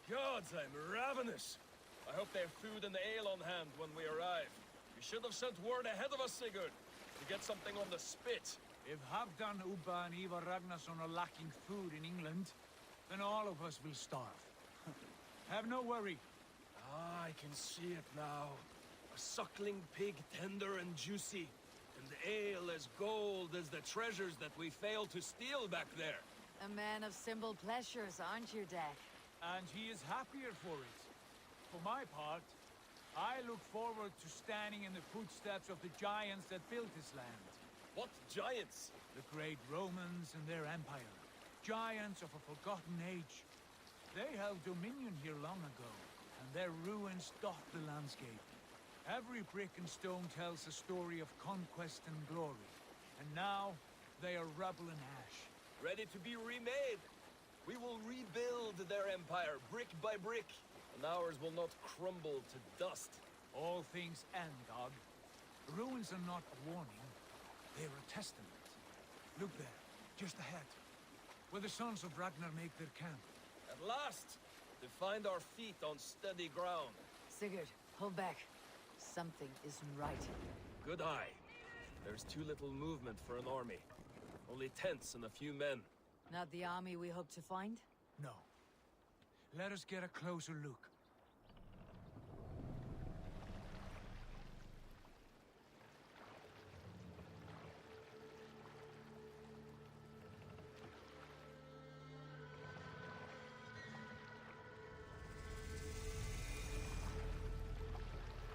Speaker 15: Gods, I'm ravenous. I hope they have food and ale on hand when we arrive. We should have sent word ahead of us, Sigurd, to get something on the spit.
Speaker 4: If Halfdan, Ubba, and Ivar Ragnarsson are lacking food in England, then all of us will starve. Have no worry.
Speaker 15: Ah, I can see it now. A suckling pig, tender and juicy. And ale as gold as the treasures that we failed to steal back there.
Speaker 2: A man of simple pleasures, aren't you, Dad?
Speaker 4: And he is happier for it. For my part, I look forward to standing in the footsteps of the giants that built this land.
Speaker 15: What giants?
Speaker 4: The great Romans and their empire. Giants of a forgotten age. They held dominion here long ago, and their ruins dot the landscape. Every brick and stone tells a story of conquest and glory. And now, they are rubble and ash.
Speaker 15: ready to be remade. We will rebuild their empire brick by brick, and ours will not crumble to dust.
Speaker 4: All things end, Dog. The ruins are not a warning. They're a testament. Look there, just ahead, where the sons of Ragnar make their camp.
Speaker 15: At last, to find our feet on steady ground.
Speaker 2: Sigurd, hold back. Something isn't right.
Speaker 15: Good eye. There's too little movement for an army. Only tents and a few men.
Speaker 2: Not the army we hope to find?
Speaker 4: No. Let us get a closer look.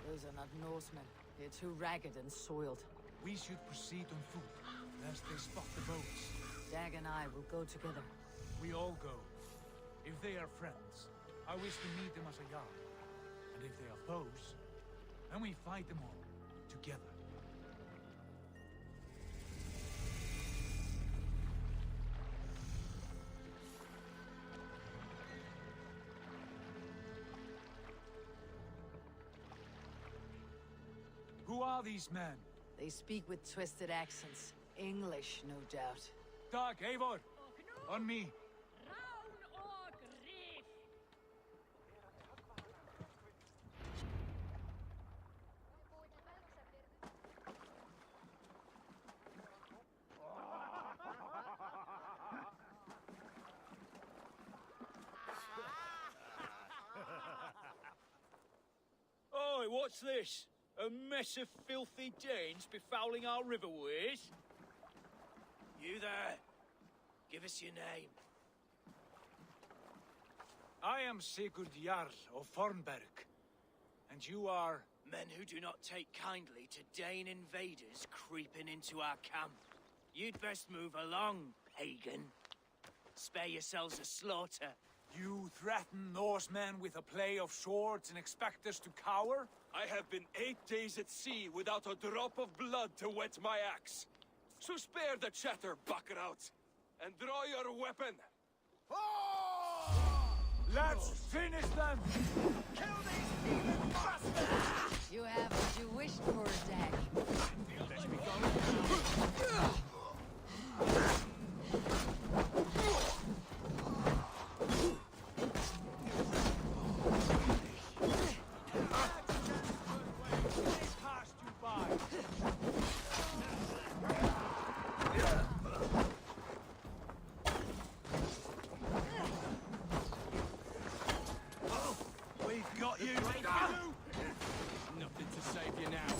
Speaker 2: Those are not Norsemen. They're too ragged and soiled.
Speaker 4: We should proceed on foot, lest they spot the boats.
Speaker 2: Dag and I will go together.
Speaker 4: We all go. If they are friends, I wish to meet them as a Jarl. And if they are foes, then we fight them all, together. Who are these men?
Speaker 2: They speak with twisted accents. English, no doubt.
Speaker 4: Dag, Eivor! On me!
Speaker 9: Oi, what's this? A mess of filthy Danes befouling our riverways? You there? Give us your name.
Speaker 4: I am Sigurd Jarl of Fornberg. And you are...
Speaker 9: Men who do not take kindly to Dane invaders creeping into our camp. You'd best move along, pagan. Spare yourselves a slaughter.
Speaker 4: You threaten Norsemen with a play of swords and expect us to cower?
Speaker 21: I have been 8 days at sea without a drop of blood to wet my axe. So spare the chatter, buckerout, and draw your weapon.
Speaker 4: Let's finish them!
Speaker 6: Kill these heathen bastards!
Speaker 2: You have what you wished for, Dag.
Speaker 4: Let's be going. Passed you by.
Speaker 9: We've got you. Nothing to save you now.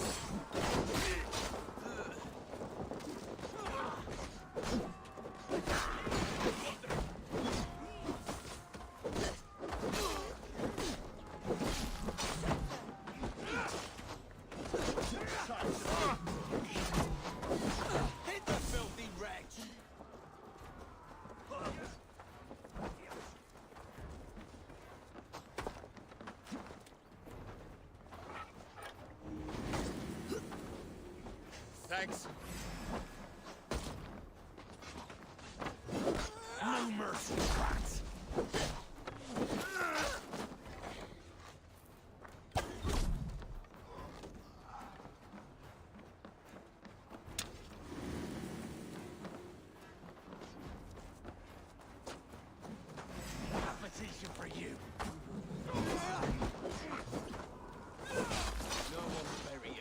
Speaker 9: Hit the filthy wretch!
Speaker 21: Thanks.
Speaker 9: No mercy, rats!
Speaker 4: Competition for you.
Speaker 9: No one will bury you.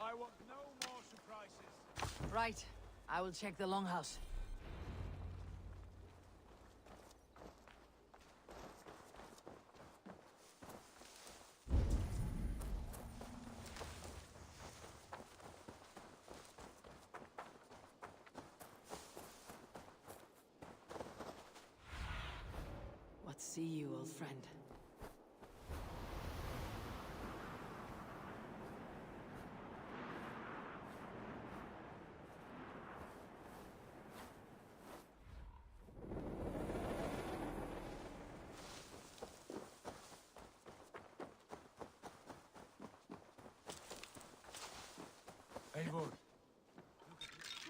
Speaker 4: I want no more surprises.
Speaker 2: Right. I will check the longhouse. see you, old friend.
Speaker 4: Eivor.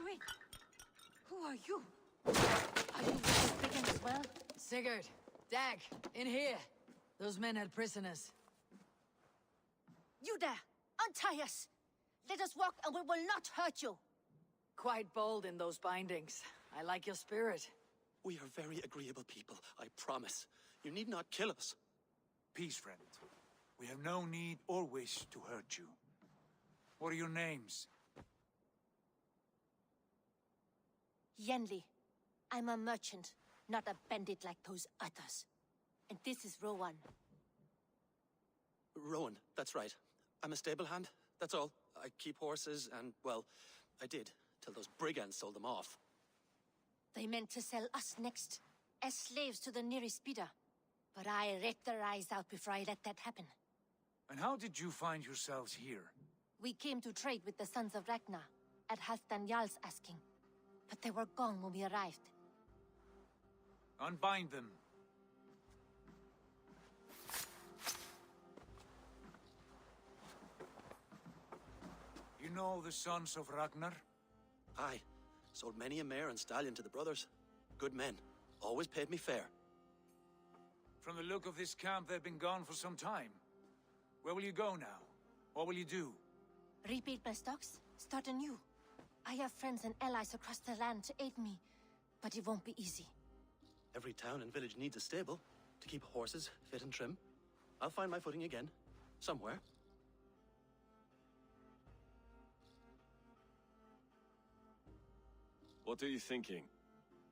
Speaker 8: Wait. Who are you? Are you speaking as well?
Speaker 2: Sigurd, Dag, in here. Those men had prisoners.
Speaker 8: You there! Untie us! Let us walk and we will not hurt you!
Speaker 2: Quite bold in those bindings. I like your spirit.
Speaker 10: We are very agreeable people, I promise. You need not kill us.
Speaker 4: Peace, friend. We have no need or wish to hurt you. What are your names?
Speaker 8: Yenli. I'm a merchant, not a bandit like those others. And this is Rowan.
Speaker 10: Rowan, that's right. I'm a stable hand, that's all. I keep horses and, well, I did, till those brigands sold them off.
Speaker 8: They meant to sell us next, as slaves to the nearest speeder. But I raked their eyes out before I let that happen.
Speaker 4: And how did you find yourselves here?
Speaker 8: We came to trade with the Sons of Ragnar, at Halfdan Jarl's asking. But they were gone when we arrived.
Speaker 4: Unbind them. You know the Sons of Ragnar?
Speaker 10: Aye. Sold many a mare and stallion to the brothers. Good men. Always paid me fair.
Speaker 4: From the look of this camp, they've been gone for some time. Where will you go now? What will you do?
Speaker 8: Rebuild my stocks, start anew. I have friends and allies across the land to aid me, but it won't be easy.
Speaker 10: Every town and village needs a stable to keep horses fit and trim. I'll find my footing again, somewhere.
Speaker 21: What are you thinking?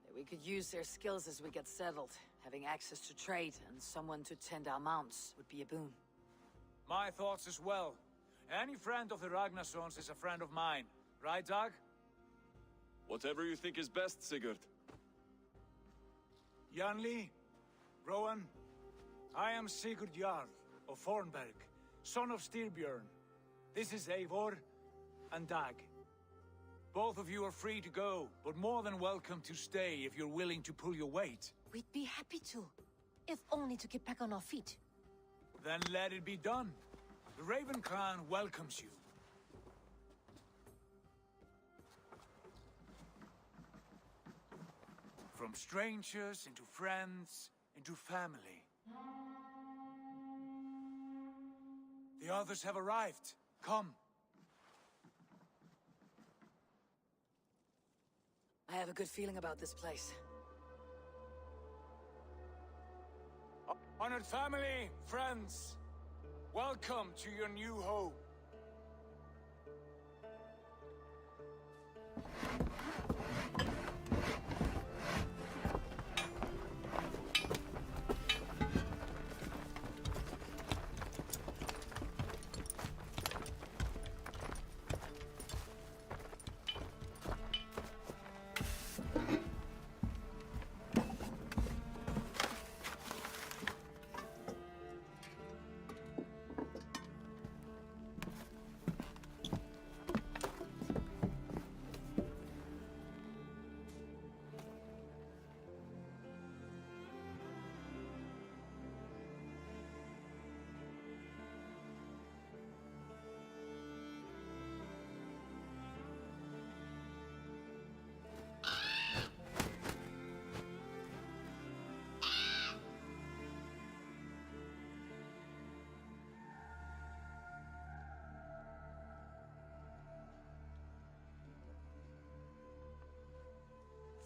Speaker 2: That we could use their skills as we get settled. Having access to trade and someone to tend our mounts would be a boon.
Speaker 4: My thoughts as well. Any friend of the Ragnarsons is a friend of mine. Right, Dag?
Speaker 21: Whatever you think is best, Sigurd.
Speaker 4: Janli, Rowan, I am Sigurd Jarl of Fornberg, son of Styrbjörn. This is Eivor and Dag. Both of you are free to go, but more than welcome to stay if you're willing to pull your weight.
Speaker 8: We'd be happy to, if only to get back on our feet.
Speaker 4: Then let it be done. The Raven clan welcomes you. From strangers into friends, into family. The others have arrived. Come.
Speaker 2: I have a good feeling about this place.
Speaker 4: Honored family, friends, welcome to your new home.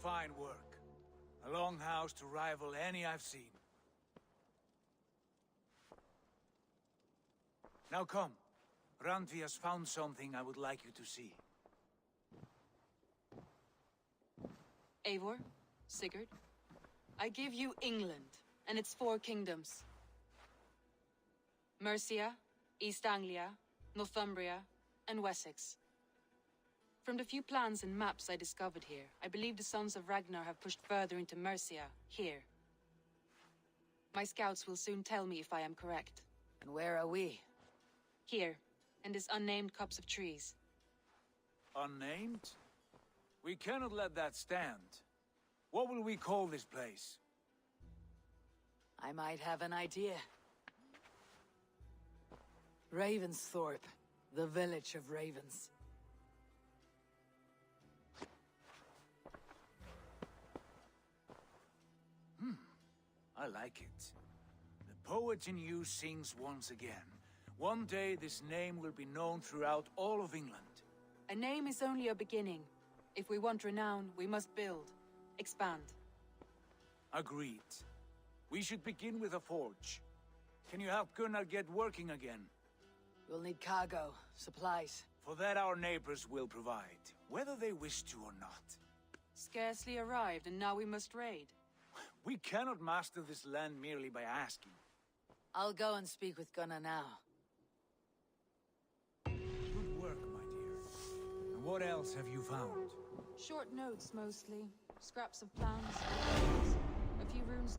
Speaker 4: Fine work. A longhouse to rival any I've seen. Now come. Randvi has found something I would like you to see.
Speaker 18: Eivor, Sigurd, I give you England and its 4 kingdoms. Mercia, East Anglia, Northumbria, and Wessex. From the few plans and maps I discovered here, I believe the Sons of Ragnar have pushed further into Mercia, here. My scouts will soon tell me if I am correct.
Speaker 2: And where are we?
Speaker 18: Here, in this unnamed copse of trees.
Speaker 4: Unnamed? We cannot let that stand. What will we call this place?
Speaker 2: I might have an idea. Ravensthorpe, the village of ravens.
Speaker 4: I like it. The poet in you sings once again. One day this name will be known throughout all of England.
Speaker 18: A name is only a beginning. If we want renown, we must build, expand.
Speaker 4: Agreed. We should begin with a forge. Can you help Gunnar get working again?
Speaker 2: We'll need cargo, supplies.
Speaker 4: For that our neighbors will provide, whether they wish to or not.
Speaker 18: Scarcely arrived, and now we must raid.
Speaker 4: We cannot master this land merely by asking.
Speaker 2: I'll go and speak with Gunnar now.
Speaker 4: Good work, my dear. And what else have you found?
Speaker 18: Short notes, mostly. Scraps of plans, a few runes.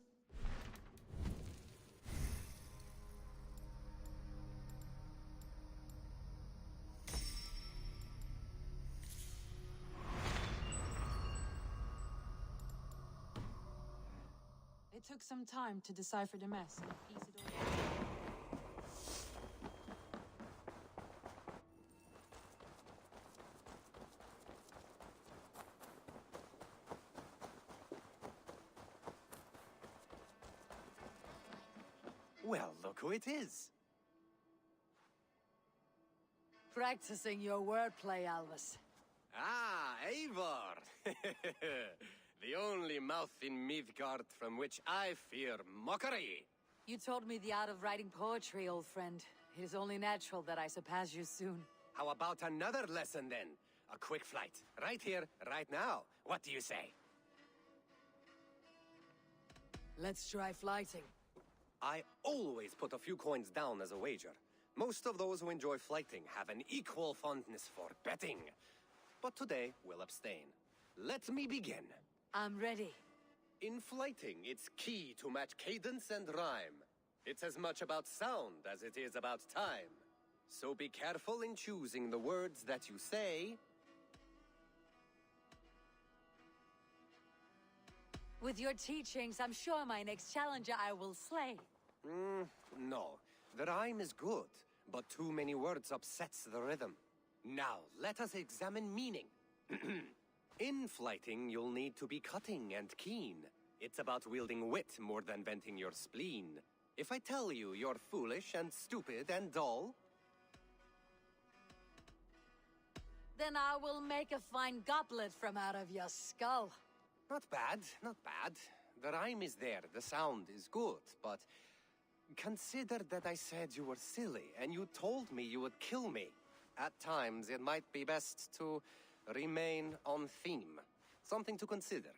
Speaker 18: It took some time to decipher the mess and piece it all together.
Speaker 12: Well, look who it is.
Speaker 2: Practicing your wordplay, Alvis.
Speaker 13: Ah, Eivor! The only mouth in Midgard from which I fear mockery.
Speaker 2: You taught me the art of writing poetry, old friend. It is only natural that I surpass you soon.
Speaker 13: How about another lesson then? A quick flight. Right here, right now. What do you say?
Speaker 2: Let's try flighting.
Speaker 13: I always put a few coins down as a wager. Most of those who enjoy flighting have an equal fondness for betting. But today, we'll abstain. Let me begin.
Speaker 2: I'm ready.
Speaker 13: In flighting, it's key to match cadence and rhyme. It's as much about sound as it is about time. So be careful in choosing the words that you say.
Speaker 2: With your teachings, I'm sure my next challenger I will slay.
Speaker 13: No. The rhyme is good, but too many words upsets the rhythm. Now, let us examine meaning. In flighting, you'll need to be cutting and keen. It's about wielding wit more than venting your spleen. If I tell you you're foolish and stupid and dull,
Speaker 2: then I will make a fine goblet from out of your skull.
Speaker 13: Not bad, not bad. The rhyme is there, the sound is good, but consider that I said you were silly and you told me you would kill me. At times, it might be best to remain on theme. Something to consider.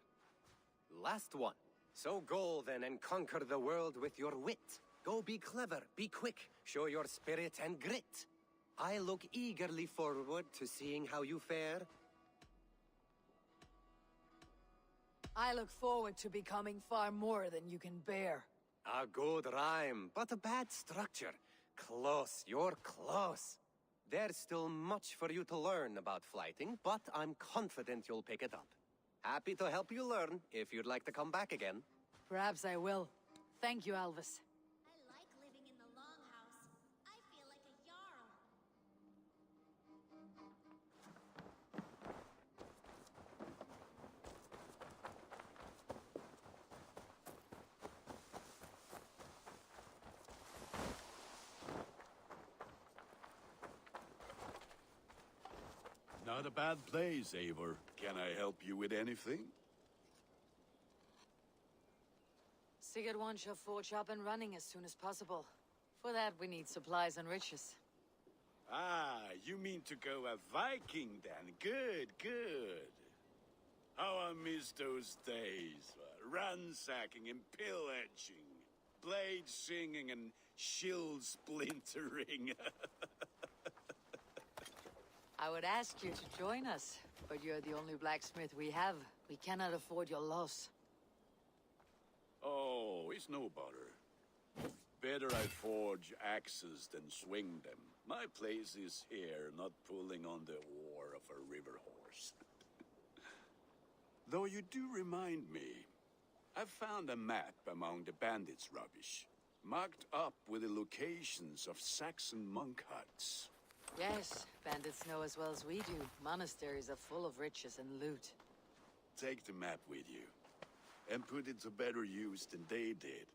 Speaker 13: Last one. So go then and conquer the world with your wit. Go be clever, be quick, show your spirit and grit. I look eagerly forward to seeing how you fare.
Speaker 2: I look forward to becoming far more than you can bear.
Speaker 13: A good rhyme, but a bad structure. Close, you're close. There's still much for you to learn about flighting, but I'm confident you'll pick it up. Happy to help you learn, if you'd like to come back again.
Speaker 2: Perhaps I will. Thank you, Alvis.
Speaker 16: I like living in the longhouse. I feel like a jarl.
Speaker 20: Not a bad place, Eivor. Can I help you with anything?
Speaker 2: Sigurd wants your forge up and running as soon as possible. For that, we need supplies and riches.
Speaker 20: Ah, you mean to go a Viking then? Good, good. How I miss those days. Ransacking and pillaging. Blade singing and shield splintering.
Speaker 2: I would ask you to join us, but you're the only blacksmith we have. We cannot afford your loss.
Speaker 20: Oh, it's no bother. better I forge axes than swing them. My place is here, not pulling on the oar of a river horse. Though you do remind me, I found a map among the bandits' rubbish, marked up with the locations of Saxon monk huts.
Speaker 2: Yes, bandits know as well as we do. Monasteries are full of riches and loot.
Speaker 20: Take the map with you, and put it to better use than they did.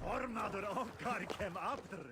Speaker 12: Formaður okkar kem aftur.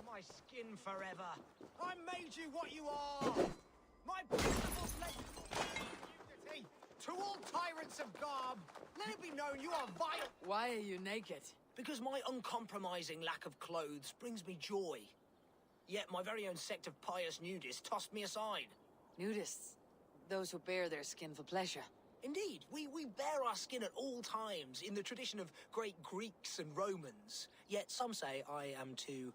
Speaker 9: My skin forever. I made you what you are. My principles let you to all tyrants of garb. Let it be known you are vile.
Speaker 2: Why are you naked?
Speaker 9: Because my uncompromising lack of clothes brings me joy. Yet my very own sect of pious nudists tossed me aside.
Speaker 2: Nudists? Those who bare their skin for pleasure.
Speaker 9: Indeed, we bare our skin at all times in the tradition of great Greeks and Romans. Yet some say I am too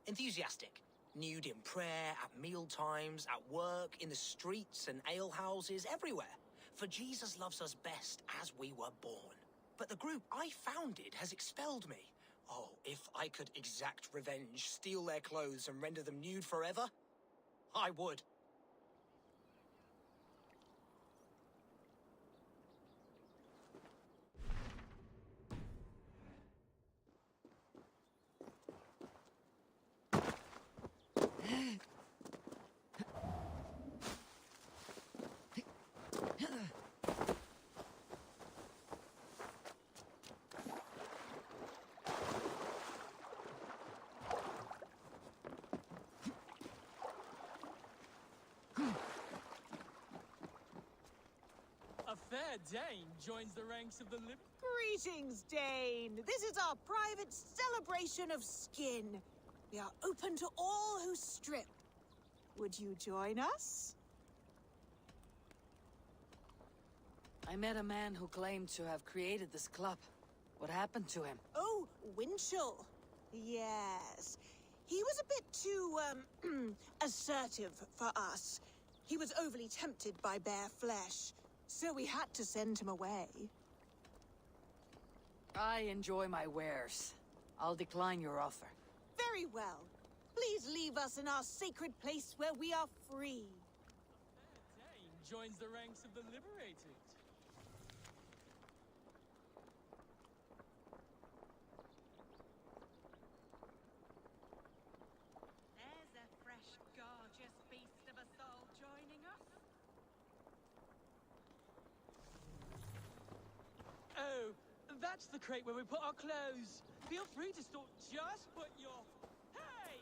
Speaker 9: enthusiastic. Nude in prayer, at meal times, at work, in the streets and alehouses, everywhere. For Jesus loves us best as we were born. But the group I founded has expelled me. Oh, if I could exact revenge, steal their clothes and render them nude forever, I would.
Speaker 7: A fair Dane joins the ranks of the living.
Speaker 11: Greetings, Dane. This is our private celebration of skin. We are open to all who strip. Would you join us?
Speaker 2: I met a man who claimed to have created this club. What happened to him?
Speaker 11: Oh, Winchell. Yes. He was a bit too, assertive for us. He was overly tempted by bare flesh, so we had to send him away.
Speaker 2: I enjoy my wares. I'll decline your offer.
Speaker 11: Very well. Please leave us in our sacred place where we are free.
Speaker 7: A fair Dane joins the ranks of the liberated.
Speaker 18: There's a fresh, gorgeous beast of a soul joining us.
Speaker 7: Oh, that's the crate where we put our clothes. Feel free to store. Just put your. Hey!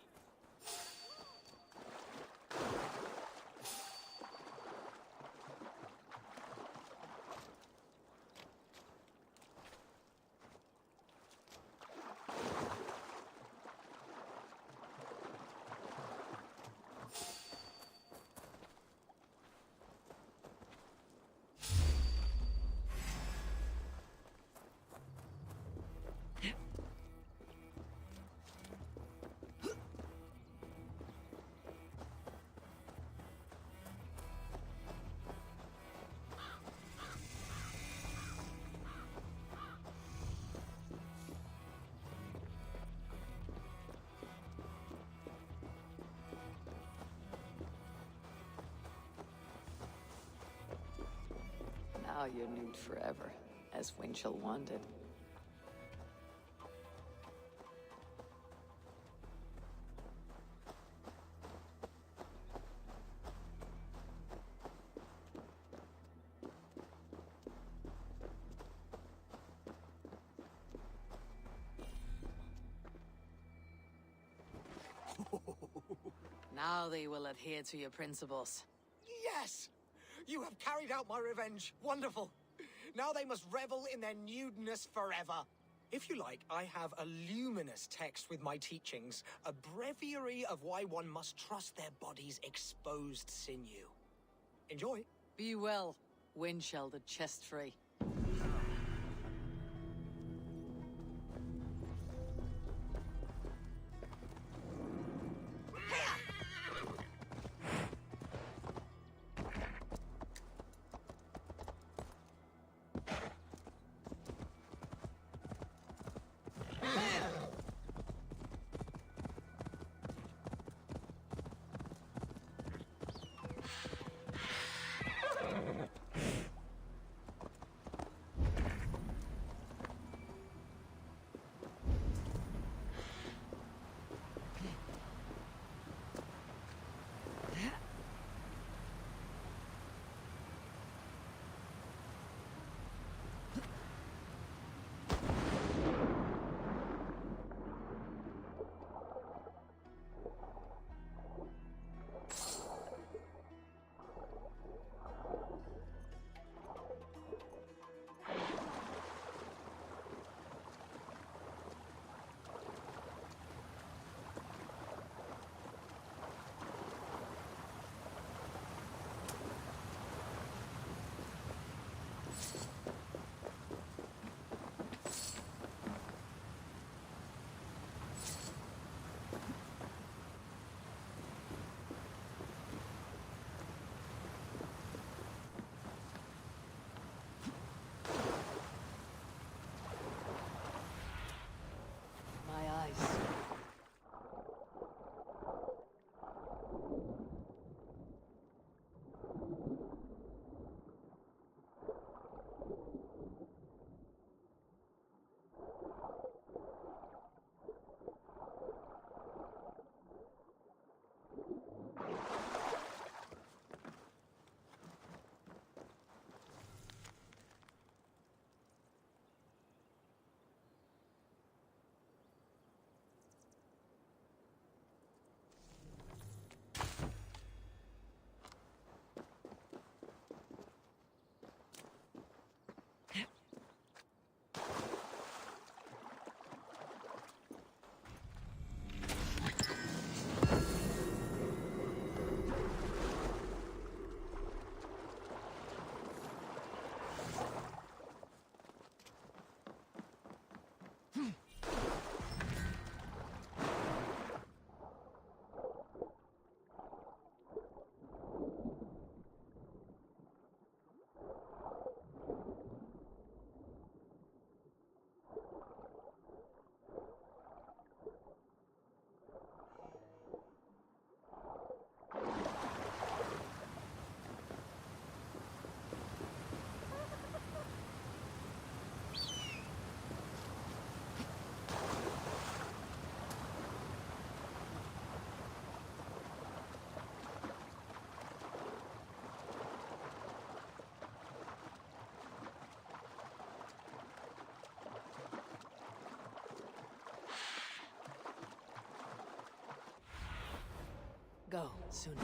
Speaker 2: Now you're nude forever, as Winchell wanted. Now they will adhere to your principles.
Speaker 9: Yes! You have carried out my revenge. Wonderful. Now they must revel in their nudeness forever. If you like, I have a luminous text with my teachings, a breviary of why one must trust their body's exposed sinew. Enjoy.
Speaker 2: Be well, Winchell the chest-free. is. Go, sooner.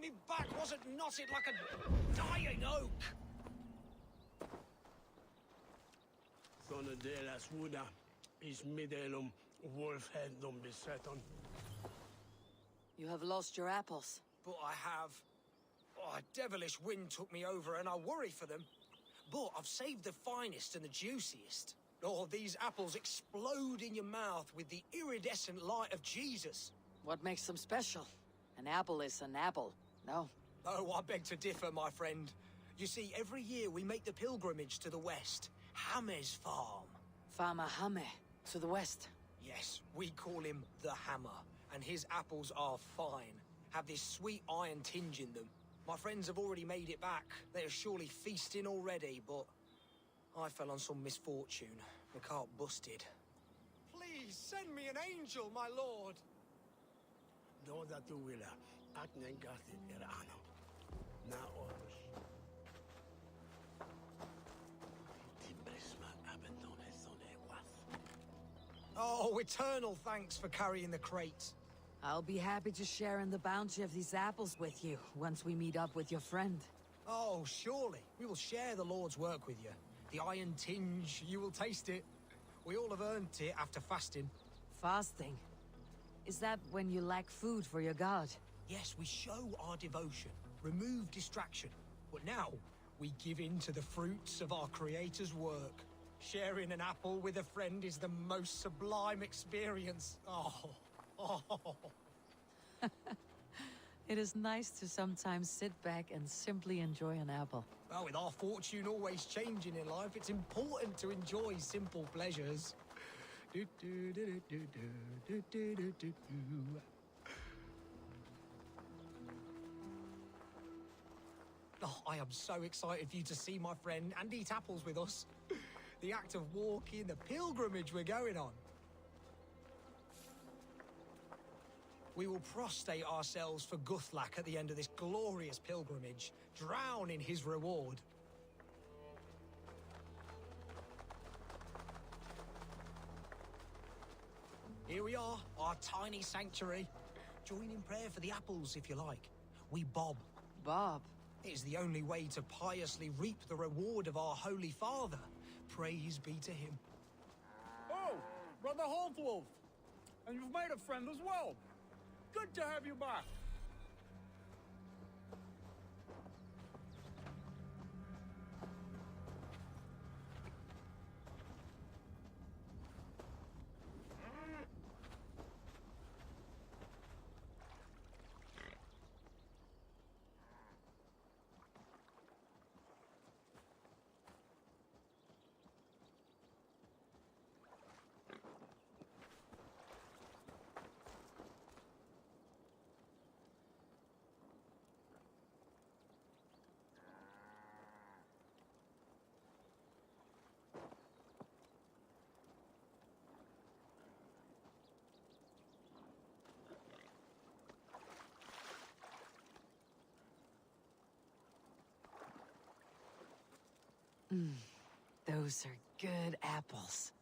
Speaker 9: mean me back wasn't knotted like a dying oak?
Speaker 14: Sånne delas woda, is midelum wolfheadum beseton.
Speaker 2: You have lost your apples.
Speaker 9: But I have. Oh, a devilish wind took me over and I worry for them. But I've saved the finest and the juiciest. Oh, these apples explode in your mouth with the iridescent light of Jesus.
Speaker 2: What makes them special? An apple is an apple, no?
Speaker 9: Oh, I beg to differ, my friend. You see, every year we make the pilgrimage to the west. Hame's farm.
Speaker 2: Farmer Hame, to the west.
Speaker 9: Yes, we call him the Hammer. And his apples are fine. Have this sweet iron tinge in them. My friends have already made it back. They are surely feasting already, but I fell on some misfortune. The cart busted. Please, send me an angel, my lord.
Speaker 14: Då dat du willa, att negatit anno. Na oros. Timbrisma abandone thone was.
Speaker 9: Oh, eternal thanks for carrying the crate.
Speaker 2: I'll be happy to share in the bounty of these apples with you, once we meet up with your friend.
Speaker 9: Oh, surely. We will share the Lord's work with you. The iron tinge, you will taste it. We all have earned it after fasting.
Speaker 2: Fasting? Is that when you lack food for your god?
Speaker 9: Yes, we show our devotion, remove distraction. But now, we give in to the fruits of our Creator's work. Sharing an apple with a friend is the most sublime experience. Oh.
Speaker 2: It is nice to sometimes sit back and simply enjoy an apple.
Speaker 9: Well, with our fortune always changing in life, it's important to enjoy simple pleasures. Oh, I am so excited for you to see my friend and eat apples with us. The act of walking, the pilgrimage we're going on. We will prostrate ourselves for Guthlak at the end of this glorious pilgrimage, drown in his reward. Here we are, our tiny sanctuary. Join in prayer for the apples, if you like. We bob.
Speaker 2: Bob?
Speaker 9: It is the only way to piously reap the reward of our Holy Father. Praise be to him.
Speaker 4: Oh, Brother Holtwolf. And you've made a friend as well. Good to have you back.
Speaker 2: Those are good apples.